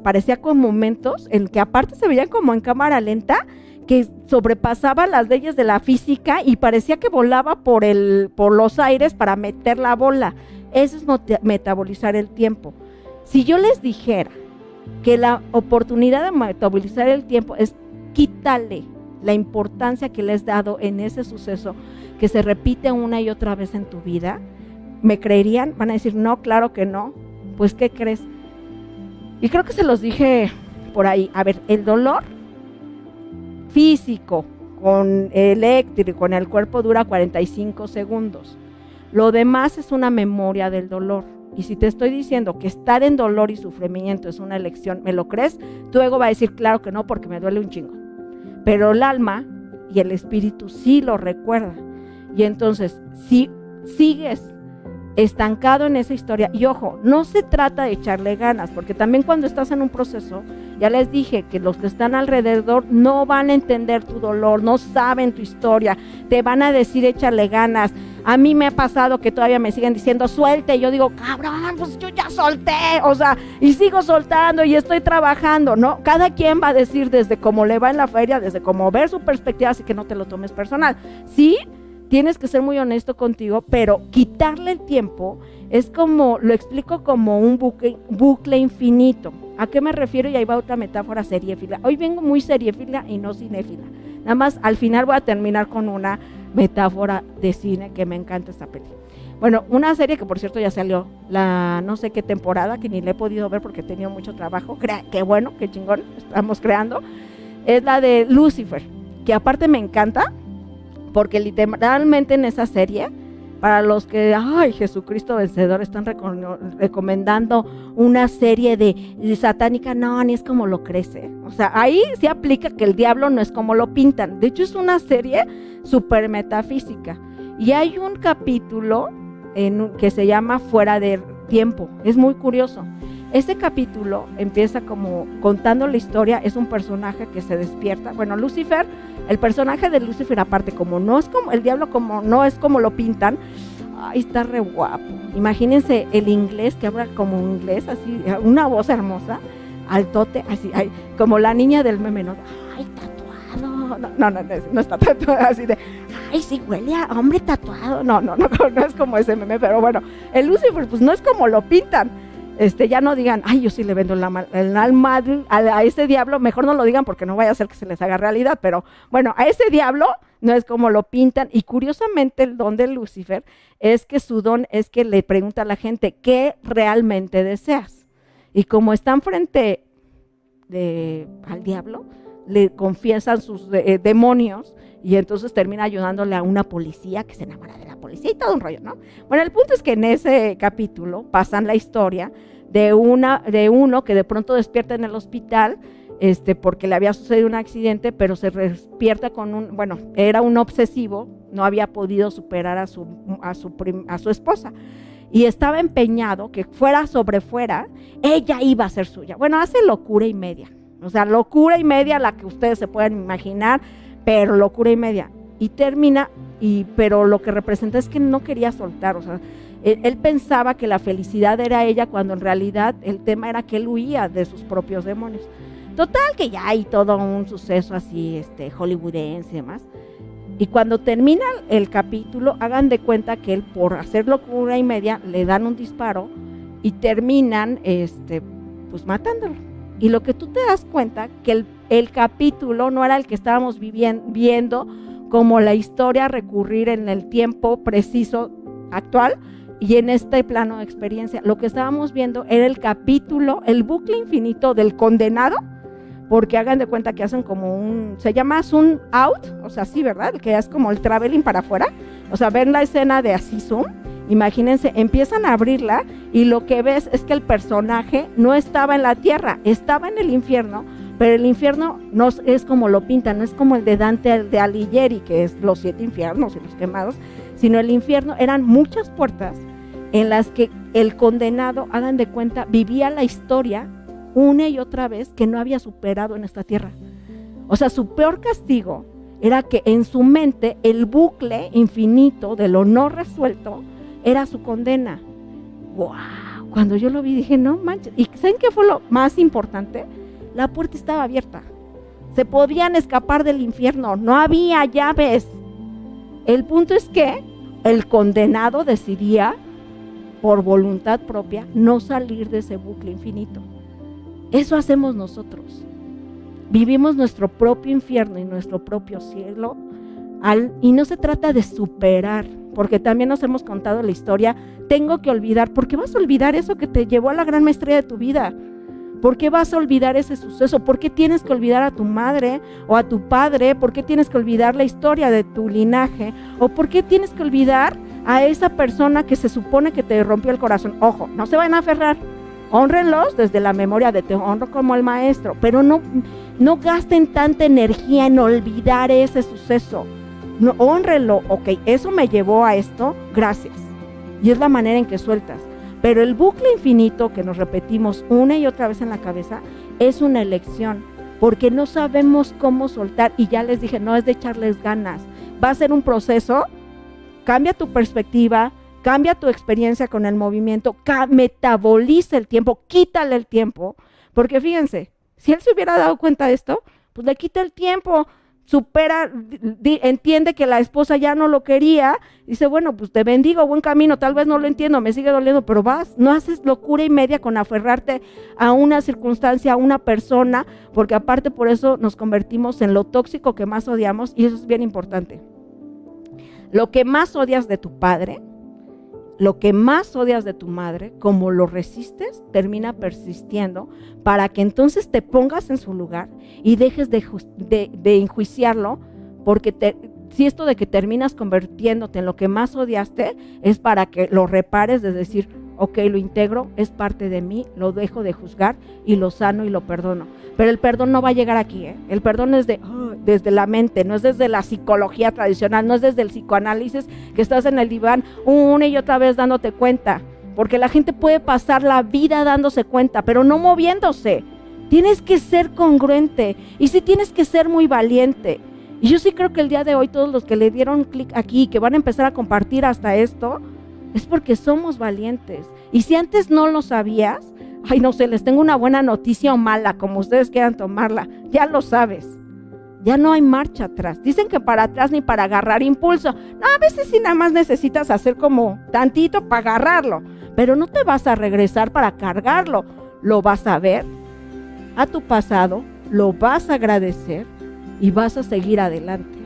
parecía con momentos en que aparte se veían como en cámara lenta, que sobrepasaba las leyes de la física y parecía que volaba por los aires para meter la bola. Eso es metabolizar el tiempo. Si yo les dijera que la oportunidad de metabolizar el tiempo es quítale la importancia que le has dado en ese suceso que se repite una y otra vez en tu vida, ¿me creerían? Van a decir, no, claro que no. Pues, ¿qué crees? Y creo que se los dije por ahí. A ver, el dolor físico con eléctrico en el cuerpo dura 45 segundos. Lo demás es una memoria del dolor. Y si te estoy diciendo que estar en dolor y sufrimiento es una elección, ¿me lo crees? Tu ego va a decir, claro que no, porque me duele un chingo. Pero el alma y el espíritu sí lo recuerda. Y entonces, si sigues estancado en esa historia, y ojo, no se trata de echarle ganas, porque también cuando estás en un proceso, ya les dije que los que están alrededor no van a entender tu dolor, no saben tu historia, te van a decir échale ganas. A mí me ha pasado que todavía me siguen diciendo suelte, y yo digo, cabrón, pues yo ya solté, o sea, y sigo soltando y estoy trabajando, ¿no? Cada quien va a decir desde cómo le va en la feria, desde cómo ver su perspectiva, así que no te lo tomes personal. Sí, tienes que ser muy honesto contigo, pero quitarle el tiempo es como, lo explico como un bucle infinito. ¿A qué me refiero? Y ahí va otra metáfora seriéfila. Hoy vengo muy seriéfila y no cinéfila. Nada más al final voy a terminar con una metáfora de cine que me encanta esta película. Bueno, una serie que por cierto ya salió la no sé qué temporada, que ni la he podido ver porque he tenido mucho trabajo. Qué bueno, qué chingón estamos creando. Es la de Lucifer, que aparte me encanta porque literalmente en esa serie Para los que, ay, Jesucristo vencedor, están recomendando una serie de satánica, no, ni es como lo crece. O sea, ahí se aplica que el diablo no es como lo pintan. De hecho, es una serie súper metafísica. Y hay un capítulo que se llama Fuera de Tiempo. Es muy curioso. Ese capítulo empieza como contando la historia, es un personaje que se despierta. Bueno, Lucifer, el personaje de Lucifer aparte, como no es como el diablo, como no es como lo pintan, ay, está re guapo. Imagínense el inglés, que habla como un inglés, así, una voz hermosa, altote, así, ay, como la niña del meme, ¿no? Ay, tatuado. No está tatuado, así de, ay, sí, huele a hombre tatuado. No es como ese meme, pero bueno, el Lucifer, pues no es como lo pintan. Ya no digan, ay, yo sí le vendo el alma a ese diablo, mejor no lo digan porque no vaya a ser que se les haga realidad, pero bueno, a ese diablo no es como lo pintan. Y curiosamente el don de Lucifer es que su don es que le pregunta a la gente, ¿qué realmente deseas? Y como están frente al diablo, le confiesan sus demonios, y entonces termina ayudándole a una policía que se enamora de la policía y todo un rollo, ¿no? Bueno, el punto es que en ese capítulo pasan la historia de uno que de pronto despierta en el hospital, porque le había sucedido un accidente, pero se despierta era un obsesivo, no había podido superar a su esposa. Y estaba empeñado que fuera, ella iba a ser suya. Bueno, hace locura y media. O sea, locura y media la que ustedes se pueden imaginar, pero locura y media. Y termina, pero lo que representa es que no quería soltar. O sea, él pensaba que la felicidad era ella, cuando en realidad el tema era que él huía de sus propios demonios. Total, que ya hay todo un suceso así, hollywoodense y demás. Y cuando termina el capítulo, hagan de cuenta que él, por hacer locura y media, le dan un disparo y terminan, pues matándolo. Y lo que tú te das cuenta, que el capítulo no era el que estábamos viendo como la historia recurrir en el tiempo preciso actual y en este plano de experiencia. Lo que estábamos viendo era el capítulo, el bucle infinito del condenado, porque hagan de cuenta que hacen como se llama zoom out, o sea, sí, ¿verdad? Que es como el traveling para afuera, o sea, ven la escena de así zoom. Imagínense, empiezan a abrirla y lo que ves es que el personaje no estaba en la tierra, estaba en el infierno, pero el infierno no es como lo pintan, no es como el de Dante de Alighieri, que es los 7 infiernos y los quemados, sino el infierno eran muchas puertas en las que el condenado, hagan de cuenta, vivía la historia una y otra vez que no había superado en esta tierra. O sea, su peor castigo era que en su mente el bucle infinito de lo no resuelto era su condena. ¡Wow! Cuando yo lo vi dije, no manches. ¿Y saben qué fue lo más importante? La puerta estaba abierta. Se podían escapar del infierno. No había llaves. El punto es que el condenado decidía, por voluntad propia, no salir de ese bucle infinito. Eso hacemos nosotros. Vivimos nuestro propio infierno y nuestro propio cielo. Y no se trata de superar, porque también nos hemos contado la historia, tengo que olvidar. ¿Por qué vas a olvidar eso que te llevó a la gran maestría de tu vida? ¿Por qué vas a olvidar ese suceso? ¿Por qué tienes que olvidar a tu madre o a tu padre? ¿Por qué tienes que olvidar la historia de tu linaje? ¿O por qué tienes que olvidar a esa persona que se supone que te rompió el corazón? Ojo, no se van a aferrar. Hónrenlos desde la memoria de te honro como el maestro, pero no gasten tanta energía en olvidar ese suceso. No, hónrenlo, ok, eso me llevó a esto, gracias. Y es la manera en que sueltas. Pero el bucle infinito que nos repetimos una y otra vez en la cabeza es una elección, porque no sabemos cómo soltar. Y ya les dije, no es de echarles ganas, va a ser un proceso. Cambia tu perspectiva, cambia tu experiencia con el movimiento, metaboliza el tiempo, quítale el tiempo, porque fíjense, si él se hubiera dado cuenta de esto, pues le quita el tiempo, supera, entiende que la esposa ya no lo quería, dice, bueno, pues te bendigo, buen camino, tal vez no lo entiendo, me sigue doliendo, pero no haces locura y media con aferrarte a una circunstancia, a una persona, porque aparte por eso nos convertimos en lo tóxico que más odiamos, y eso es bien importante. Lo que más odias de tu padre, lo que más odias de tu madre, como lo resistes, termina persistiendo para que entonces te pongas en su lugar y dejes de enjuiciarlo, porque si esto de que terminas convirtiéndote en lo que más odiaste es para que lo repares, de decir, ok, lo integro, es parte de mí, lo dejo de juzgar y lo sano y lo perdono. Pero el perdón no va a llegar aquí, ¿eh? El perdón es desde la mente, no es desde la psicología tradicional, no es desde el psicoanálisis que estás en el diván una y otra vez dándote cuenta. Porque la gente puede pasar la vida dándose cuenta, pero no moviéndose. Tienes que ser congruente y sí tienes que ser muy valiente. Y yo sí creo que el día de hoy todos los que le dieron clic aquí, que van a empezar a compartir hasta esto, es porque somos valientes. Y si antes no lo sabías, ay, no sé, les tengo una buena noticia o mala, como ustedes quieran tomarla, ya lo sabes. Ya no hay marcha atrás. Dicen que para atrás ni para agarrar impulso. No, a veces sí nada más necesitas hacer como tantito para agarrarlo, pero no te vas a regresar para cargarlo. Lo vas a ver a tu pasado, lo vas a agradecer y vas a seguir adelante.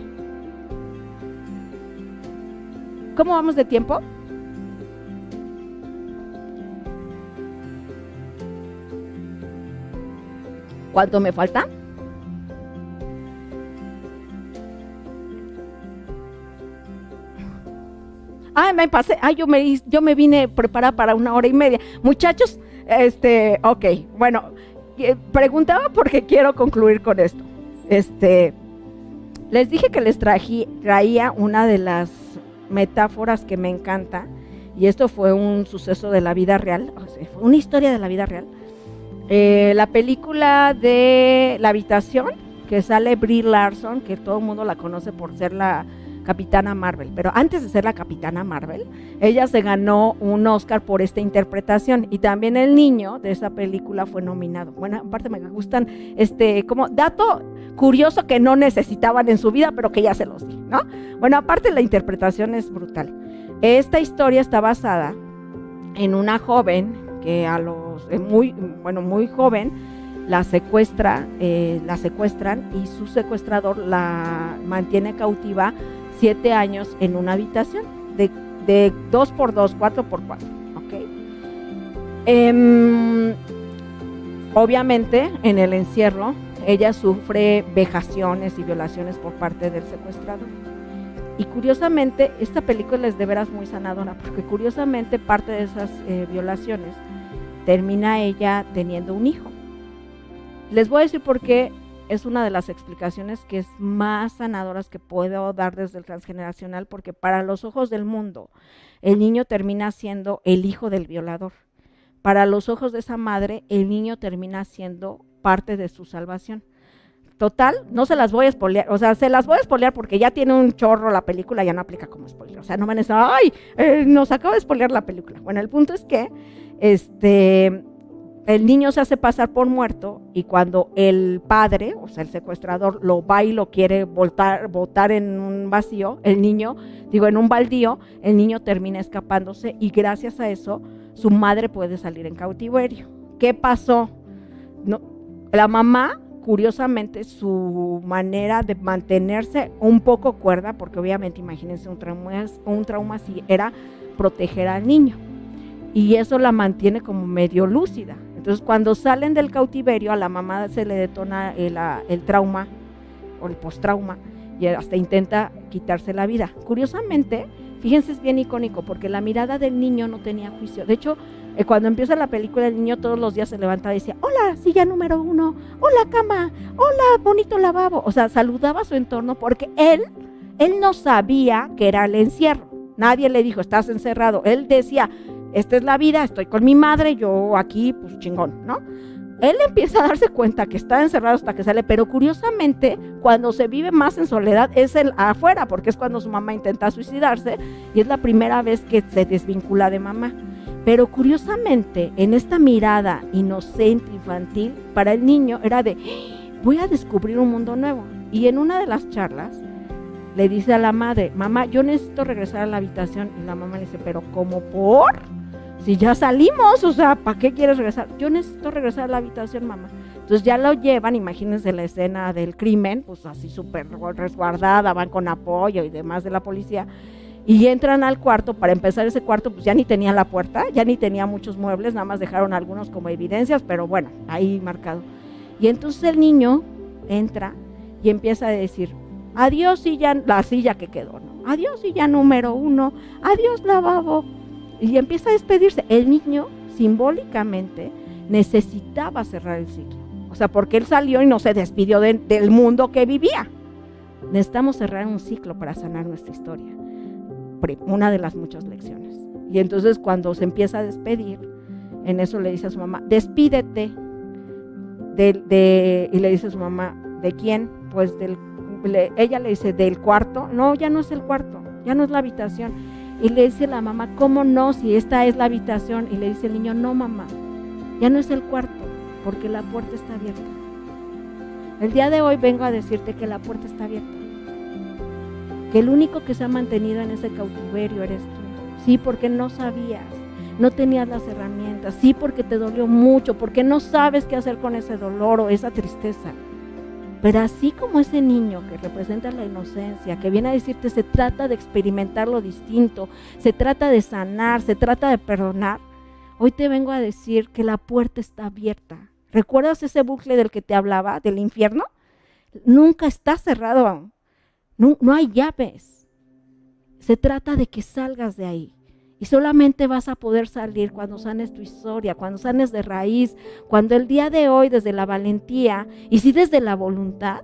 ¿Cómo vamos de tiempo? ¿Cuánto me falta? Me pasé, yo me vine preparada para 1 hora y media. Muchachos, ok, bueno, preguntaba porque quiero concluir con esto. Les dije que les traía una de las metáforas que me encanta, y esto fue un suceso de la vida real, o sea, fue una historia de la vida real. La película de La Habitación, que sale Brie Larson, que todo el mundo la conoce por ser la Capitana Marvel, pero antes de ser la Capitana Marvel, ella se ganó un Oscar por esta interpretación, y también el niño de esa película fue nominado. Bueno, aparte me gustan, como dato curioso que no necesitaban en su vida, pero que ya se los di, ¿no? Bueno, aparte la interpretación es brutal. Esta historia está basada en una joven que muy joven la secuestran y su secuestrador la mantiene cautiva 7 años en una habitación de 2x2, 4x4, ¿ok? Obviamente en el encierro ella sufre vejaciones y violaciones por parte del secuestrador. Y curiosamente, esta película es de veras muy sanadora, porque curiosamente parte de esas violaciones termina ella teniendo un hijo. Les voy a decir por qué es una de las explicaciones que es más sanadoras que puedo dar desde el transgeneracional, porque para los ojos del mundo, el niño termina siendo el hijo del violador. Para los ojos de esa madre, el niño termina siendo parte de su salvación. Total, no se las voy a spoilear, o sea, se las voy a spoilear porque ya tiene un chorro la película, ya no aplica como spoiler, o sea, no van a decir, nos acaba de spoilear la película. Bueno, el punto es que el niño se hace pasar por muerto, y cuando el padre, o sea, el secuestrador, lo va y lo quiere botar en un vacío, en un baldío, el niño termina escapándose, y gracias a eso su madre puede salir en cautiverio. ¿Qué pasó? No, la mamá, curiosamente, su manera de mantenerse un poco cuerda, porque obviamente imagínense un trauma así, era proteger al niño, y eso la mantiene como medio lúcida. Entonces cuando salen del cautiverio, a la mamá se le detona el trauma o el postrauma, y hasta intenta quitarse la vida. Curiosamente, fíjense, es bien icónico porque la mirada del niño no tenía juicio. De hecho, cuando empieza la película, el niño todos los días se levantaba y decía, hola, silla número 1, hola, cama, hola, bonito lavabo. O sea, saludaba a su entorno porque él no sabía que era el encierro. Nadie le dijo, estás encerrado. Él decía, esta es la vida, estoy con mi madre, yo aquí, pues chingón, ¿no? Él empieza a darse cuenta que está encerrado hasta que sale, pero curiosamente, cuando se vive más en soledad es el afuera, porque es cuando su mamá intenta suicidarse, y es la primera vez que se desvincula de mamá. Pero curiosamente, en esta mirada inocente, infantil, para el niño era de, voy a descubrir un mundo nuevo. Y en una de las charlas, le dice a la madre, mamá, yo necesito regresar a la habitación. Y la mamá le dice, pero ¿cómo por? Si ya salimos, o sea, ¿para qué quieres regresar? Yo necesito regresar a la habitación, mamá. Entonces ya lo llevan, imagínense la escena del crimen, pues así súper resguardada, van con apoyo y demás de la policía, y entran al cuarto. Para empezar, ese cuarto pues ya ni tenía la puerta, ya ni tenía muchos muebles, nada más dejaron algunos como evidencias, pero bueno, ahí marcado. Y entonces el niño entra y empieza a decir, adiós silla, la silla que quedó, ¿no? Adiós silla número 1, adiós lavabo. Y empieza a despedirse. El niño simbólicamente necesitaba cerrar el ciclo. O sea, porque él salió y no se despidió del mundo que vivía. Necesitamos cerrar un ciclo para sanar nuestra historia. Una de las muchas lecciones. Y entonces cuando se empieza a despedir, en eso le dice a su mamá, despídete. Y le dice a su mamá, ¿de quién? Pues ella le dice, ¿del cuarto? No, ya no es el cuarto, ya no es la habitación. Y le dice la mamá, ¿cómo no? Si esta es la habitación. Y le dice el niño, no mamá, ya no es el cuarto, porque la puerta está abierta. El día de hoy vengo a decirte que la puerta está abierta. Que el único que se ha mantenido en ese cautiverio eres tú. Sí, porque no sabías, no tenías las herramientas. Sí, porque te dolió mucho, porque no sabes qué hacer con ese dolor o esa tristeza. Pero así como ese niño que representa la inocencia, que viene a decirte se trata de experimentar lo distinto, se trata de sanar, se trata de perdonar, hoy te vengo a decir que la puerta está abierta. ¿Recuerdas ese bucle del que te hablaba, del infierno? Nunca está cerrado aún. No hay llaves. Se trata de que salgas de ahí. Y solamente vas a poder salir cuando sanes tu historia, cuando sanes de raíz, cuando el día de hoy desde la valentía y sí desde la voluntad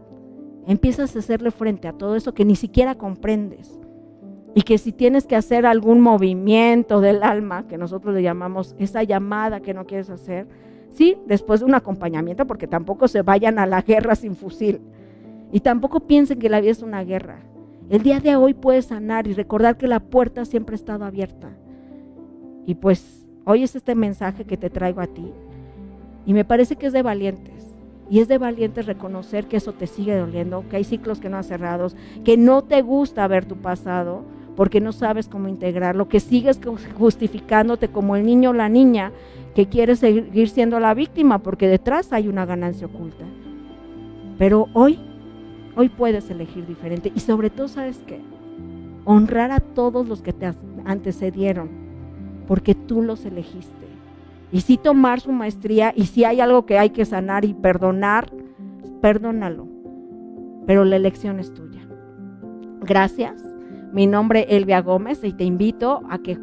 empiezas a hacerle frente a todo eso que ni siquiera comprendes. Y que si tienes que hacer algún movimiento del alma, que nosotros le llamamos esa llamada que no quieres hacer, sí, después de un acompañamiento, porque tampoco se vayan a la guerra sin fusil. Y tampoco piensen que la vida es una guerra. El día de hoy puedes sanar y recordar que la puerta siempre ha estado abierta. Y pues hoy es este mensaje que te traigo a ti. Y me parece que es de valientes. Y es de valientes reconocer que eso te sigue doliendo, que hay ciclos que no has cerrado, que no te gusta ver tu pasado, porque no sabes cómo integrarlo, que sigues justificándote como el niño o la niña que quiere seguir siendo la víctima, porque detrás hay una ganancia oculta. Pero hoy puedes elegir diferente y sobre todo, ¿sabes qué? Honrar a todos los que te antecedieron, porque tú los elegiste. Y sí tomar su maestría, y si hay algo que hay que sanar y perdonar, perdónalo. Pero la elección es tuya. Gracias. Mi nombre es Elvia Gómez y te invito a que,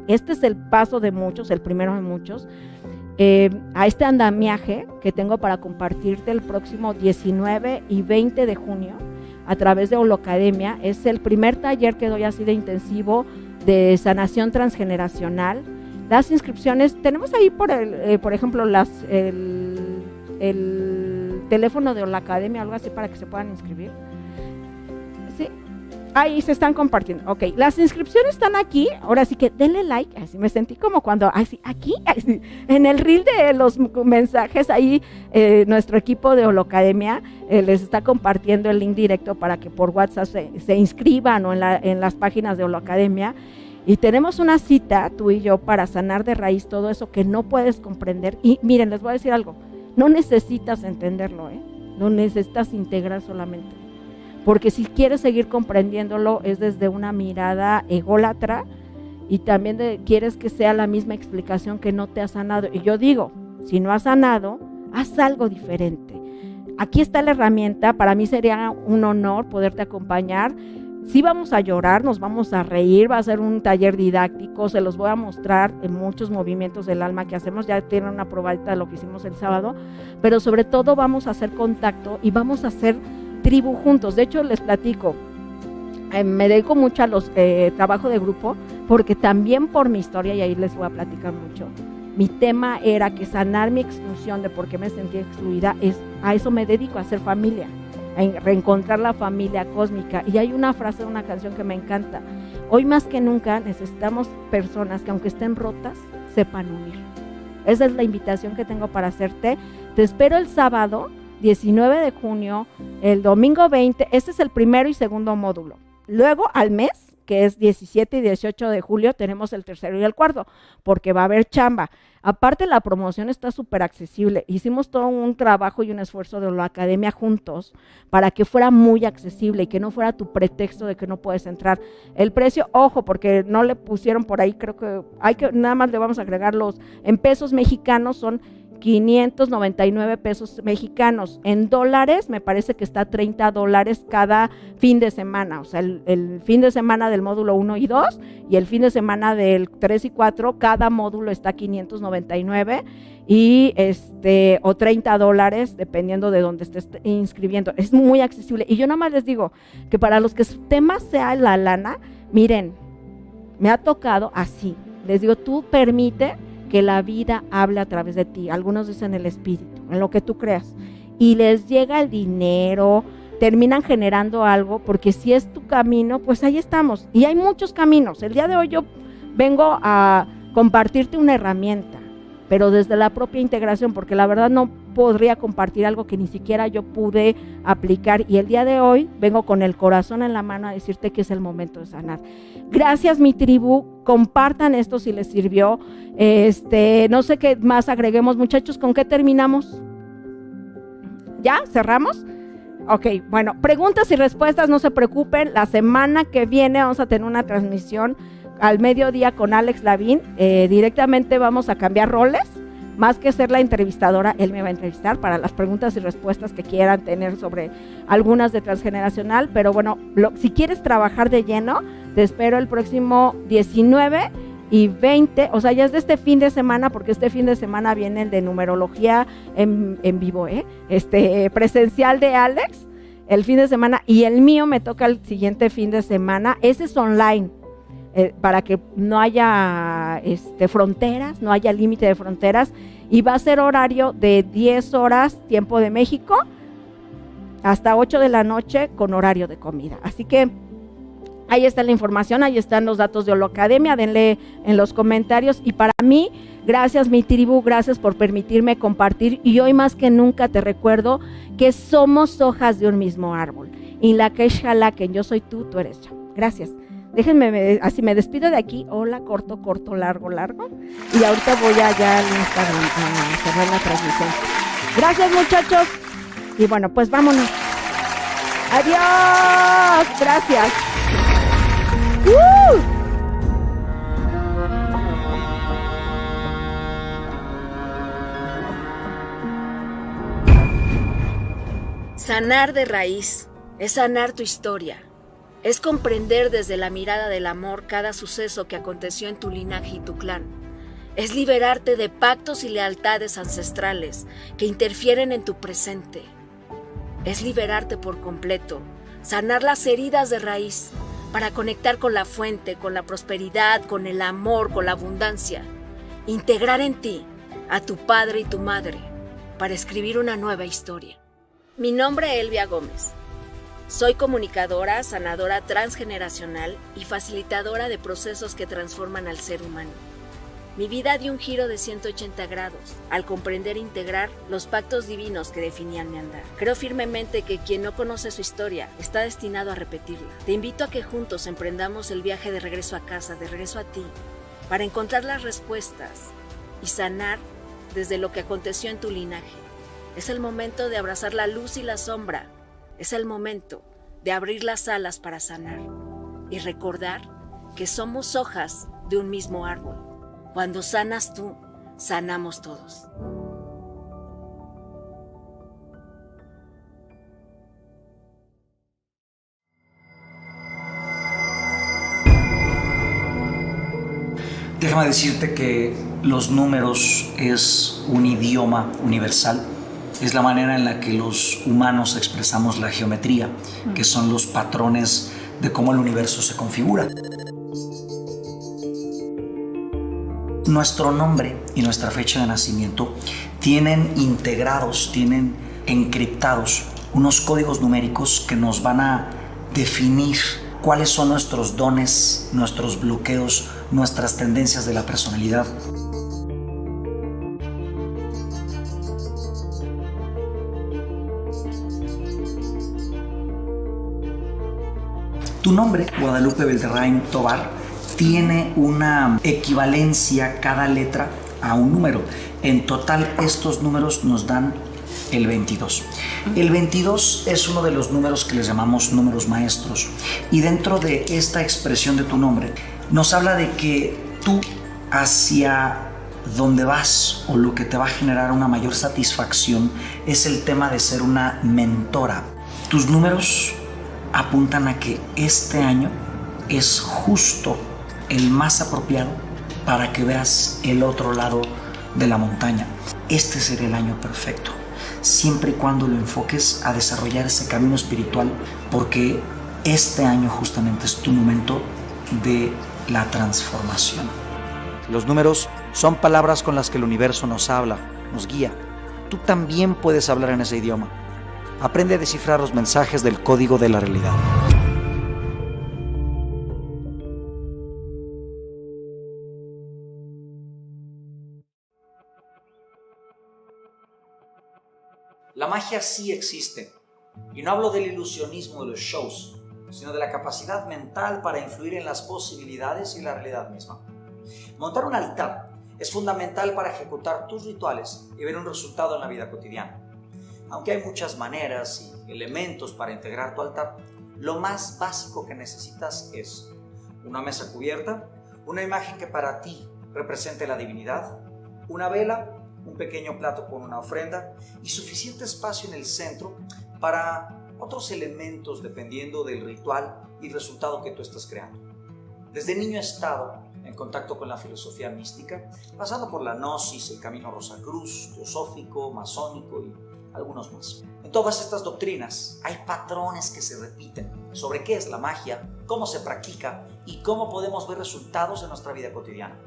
este es el paso de muchos, el primero de muchos, a este andamiaje que tengo para compartirte el próximo 19 y 20 de junio a través de Holocademia. Es el primer taller que doy así de intensivo de sanación transgeneracional. Las inscripciones, tenemos ahí por ejemplo el teléfono de Holocademia, algo así para que se puedan inscribir. Sí. Ahí se están compartiendo. Ok, las inscripciones están aquí. Ahora sí que denle like. Así me sentí como cuando, aquí, en el reel de los mensajes, ahí nuestro equipo de Holocademia les está compartiendo el link directo para que por WhatsApp se inscriban o en las páginas de Holocademia. Y tenemos una cita, tú y yo, para sanar de raíz todo eso que no puedes comprender. Y miren, les voy a decir algo. No necesitas entenderlo, no necesitas integrar solamente. Porque si quieres seguir comprendiéndolo es desde una mirada ególatra y también quieres que sea la misma explicación que no te ha sanado. Y yo digo, si no has sanado, haz algo diferente. Aquí está la herramienta, para mí sería un honor poderte acompañar. Sí vamos a llorar, nos vamos a reír, va a ser un taller didáctico, se los voy a mostrar en muchos movimientos del alma que hacemos, ya tienen una probadita de lo que hicimos el sábado, pero sobre todo vamos a hacer contacto y vamos a hacer tribu juntos. De hecho, les platico, me dedico mucho a los trabajo de grupo, porque también por mi historia, y ahí les voy a platicar mucho, mi tema era que sanar mi exclusión de por qué me sentía excluida, a eso me dedico, a hacer familia, a reencontrar la familia cósmica. Y hay una frase de una canción que me encanta: hoy más que nunca necesitamos personas que aunque estén rotas, sepan unir. Esa es la invitación que tengo para hacerte. Te espero el sábado 19 de junio, el domingo 20, este es el primero y segundo módulo. Luego al mes, que es 17 y 18 de julio, tenemos el tercero y el cuarto, porque va a haber chamba. Aparte, la promoción está súper accesible. Hicimos todo un trabajo y un esfuerzo de la academia juntos para que fuera muy accesible y que no fuera tu pretexto de que no puedes entrar. El precio, ojo, porque no le pusieron por ahí, creo que nada más le vamos a agregar en pesos mexicanos son 599 pesos mexicanos. En dólares me parece que está $30 cada fin de semana, o sea, el fin de semana del módulo 1 y 2 y el fin de semana del 3 y 4, cada módulo está 599 y o $30 dependiendo de dónde estés inscribiendo. Es muy accesible y yo nada más les digo que para los que su tema sea la lana, miren, me ha tocado así, les digo, tú permite que la vida hable a través de ti. Algunos dicen el espíritu, en lo que tú creas. Y les llega el dinero, terminan generando algo, porque si es tu camino, pues ahí estamos. Y hay muchos caminos. El día de hoy yo vengo a compartirte una herramienta, pero desde la propia integración, porque la verdad no podría compartir algo que ni siquiera yo pude aplicar. Y el día de hoy vengo con el corazón en la mano a decirte que es el momento de sanar. Gracias, mi tribu. Compartan esto si les sirvió. No sé qué más agreguemos, muchachos. ¿Con qué terminamos? ¿Ya? ¿Cerramos? Ok, bueno, preguntas y respuestas, no se preocupen. La semana que viene vamos a tener una transmisión al mediodía con Alex Lavín. Directamente vamos a cambiar roles. Más que ser la entrevistadora, él me va a entrevistar para las preguntas y respuestas que quieran tener sobre algunas de Transgeneracional. Pero bueno, si quieres trabajar de lleno, te espero el próximo 19 y 20, o sea, ya es de este fin de semana, porque este fin de semana viene el de numerología en vivo, presencial de Alex, el fin de semana, y el mío me toca el siguiente fin de semana. Ese es online. Para que no haya fronteras, no haya límite de fronteras, y va a ser horario de 10 horas tiempo de México hasta 8 de la noche con horario de comida. Así que ahí está la información, ahí están los datos de Holoacademia, denle en los comentarios. Y para mí, gracias mi tribu, gracias por permitirme compartir, y hoy más que nunca te recuerdo que somos hojas de un mismo árbol. Y la que Xalaken, yo soy tú, tú eres yo. Gracias. Déjenme, así me despido de aquí. Hola, corto, largo. Y ahorita voy allá al Instagram a cerrar la transmisión. Gracias, muchachos. Y bueno, pues vámonos. Adiós. Gracias. Sanar de raíz es sanar tu historia. Es comprender desde la mirada del amor cada suceso que aconteció en tu linaje y tu clan. Es liberarte de pactos y lealtades ancestrales que interfieren en tu presente. Es liberarte por completo, sanar las heridas de raíz para conectar con la fuente, con la prosperidad, con el amor, con la abundancia. Integrar en ti a tu padre y tu madre para escribir una nueva historia. Mi nombre es Elvia Gómez. Soy comunicadora, sanadora transgeneracional y facilitadora de procesos que transforman al ser humano. Mi vida dio un giro de 180 grados al comprender e integrar los pactos divinos que definían mi andar. Creo firmemente que quien no conoce su historia está destinado a repetirla. Te invito a que juntos emprendamos el viaje de regreso a casa, de regreso a ti, para encontrar las respuestas y sanar desde lo que aconteció en tu linaje. Es el momento de abrazar la luz y la sombra. Es el momento de abrir las alas para sanar y recordar que somos hojas de un mismo árbol. Cuando sanas tú, sanamos todos. Déjame decirte que los números es un idioma universal. Es la manera en la que los humanos expresamos la geometría, que son los patrones de cómo el universo se configura. Nuestro nombre y nuestra fecha de nacimiento tienen integrados, tienen encriptados unos códigos numéricos que nos van a definir cuáles son nuestros dones, nuestros bloqueos, nuestras tendencias de la personalidad. Tu nombre, Guadalupe Belderrain Tobar, tiene una equivalencia cada letra a un número. En total, estos números nos dan el 22. El 22 es uno de los números que les llamamos números maestros. Y dentro de esta expresión de tu nombre, nos habla de que tú, hacia donde vas o lo que te va a generar una mayor satisfacción es el tema de ser una mentora. Tus números apuntan a que este año es justo el más apropiado para que veas el otro lado de la montaña. Este será el año perfecto, siempre y cuando lo enfoques a desarrollar ese camino espiritual, porque este año justamente es tu momento de la transformación. Los números son palabras con las que el universo nos habla, nos guía. Tú también puedes hablar en ese idioma. Aprende a descifrar los mensajes del código de la realidad. La magia sí existe, y no hablo del ilusionismo de los shows, sino de la capacidad mental para influir en las posibilidades y la realidad misma. Montar un altar es fundamental para ejecutar tus rituales y ver un resultado en la vida cotidiana. Aunque hay muchas maneras y elementos para integrar tu altar, lo más básico que necesitas es una mesa cubierta, una imagen que para ti represente la divinidad, una vela, un pequeño plato con una ofrenda y suficiente espacio en el centro para otros elementos dependiendo del ritual y resultado que tú estás creando. Desde niño he estado en contacto con la filosofía mística, pasando por la gnosis, el camino rosacruz, teosófico, masónico y algunos más. En todas estas doctrinas hay patrones que se repiten sobre qué es la magia, cómo se practica y cómo podemos ver resultados en nuestra vida cotidiana.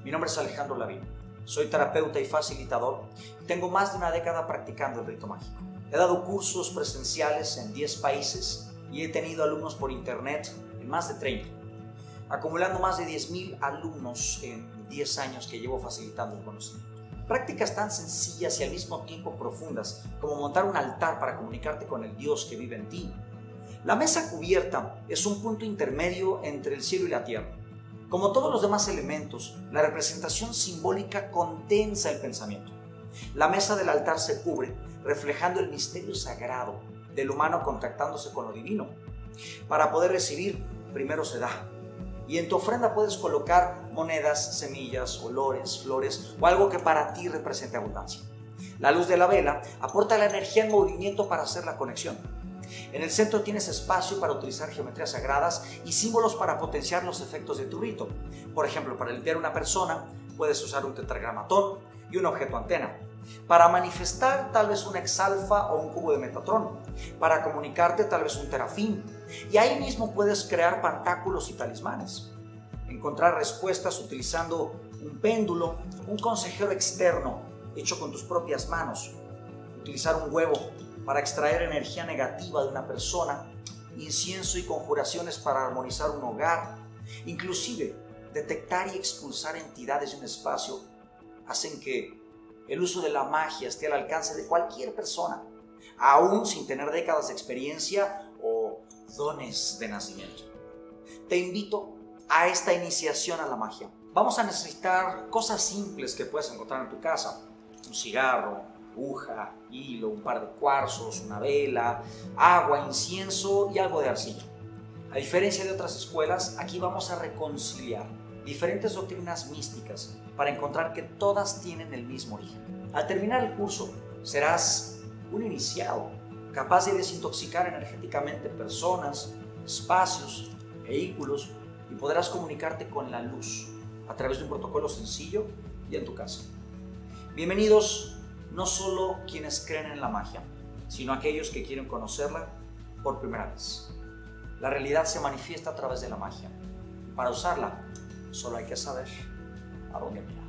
Mi nombre es Alejandro Lavín, soy terapeuta y facilitador y tengo más de una década practicando el rito mágico. He dado cursos presenciales en 10 países y he tenido alumnos por internet en más de 30, acumulando más de 10,000 alumnos en 10 años que llevo facilitando el conocimiento. Prácticas tan sencillas y al mismo tiempo profundas como montar un altar para comunicarte con el Dios que vive en ti. La mesa cubierta es un punto intermedio entre el cielo y la tierra. Como todos los demás elementos, la representación simbólica condensa el pensamiento. La mesa del altar se cubre, reflejando el misterio sagrado del humano contactándose con lo divino. Para poder recibir, primero se da. Y en tu ofrenda puedes colocar monedas, semillas, olores, flores o algo que para ti represente abundancia. La luz de la vela aporta la energía en movimiento para hacer la conexión. En el centro tienes espacio para utilizar geometrías sagradas y símbolos para potenciar los efectos de tu rito. Por ejemplo, para limpiar una persona puedes usar un tetragramatón y un objeto antena. Para manifestar tal vez un exalfa o un cubo de Metatrón. Para comunicarte tal vez un terafín. Y ahí mismo puedes crear pantáculos y talismanes. Encontrar respuestas utilizando un péndulo, un consejero externo hecho con tus propias manos. Utilizar un huevo para extraer energía negativa de una persona. Incienso y conjuraciones para armonizar un hogar. Inclusive detectar y expulsar entidades de un espacio hacen que el uso de la magia esté al alcance de cualquier persona, aún sin tener décadas de experiencia o dones de nacimiento. Te invito a esta iniciación a la magia. Vamos a necesitar cosas simples que puedes encontrar en tu casa: un cigarro, aguja, hilo, un par de cuarzos, una vela, agua, incienso y algo de arcilla. A diferencia de otras escuelas, aquí vamos a reconciliar diferentes doctrinas místicas para encontrar que todas tienen el mismo origen. Al terminar el curso, serás un iniciado, capaz de desintoxicar energéticamente personas, espacios, vehículos y podrás comunicarte con la luz a través de un protocolo sencillo y en tu casa. Bienvenidos no solo quienes creen en la magia, sino aquellos que quieren conocerla por primera vez. La realidad se manifiesta a través de la magia. Para usarla, solo hay que saber a dónde mirar.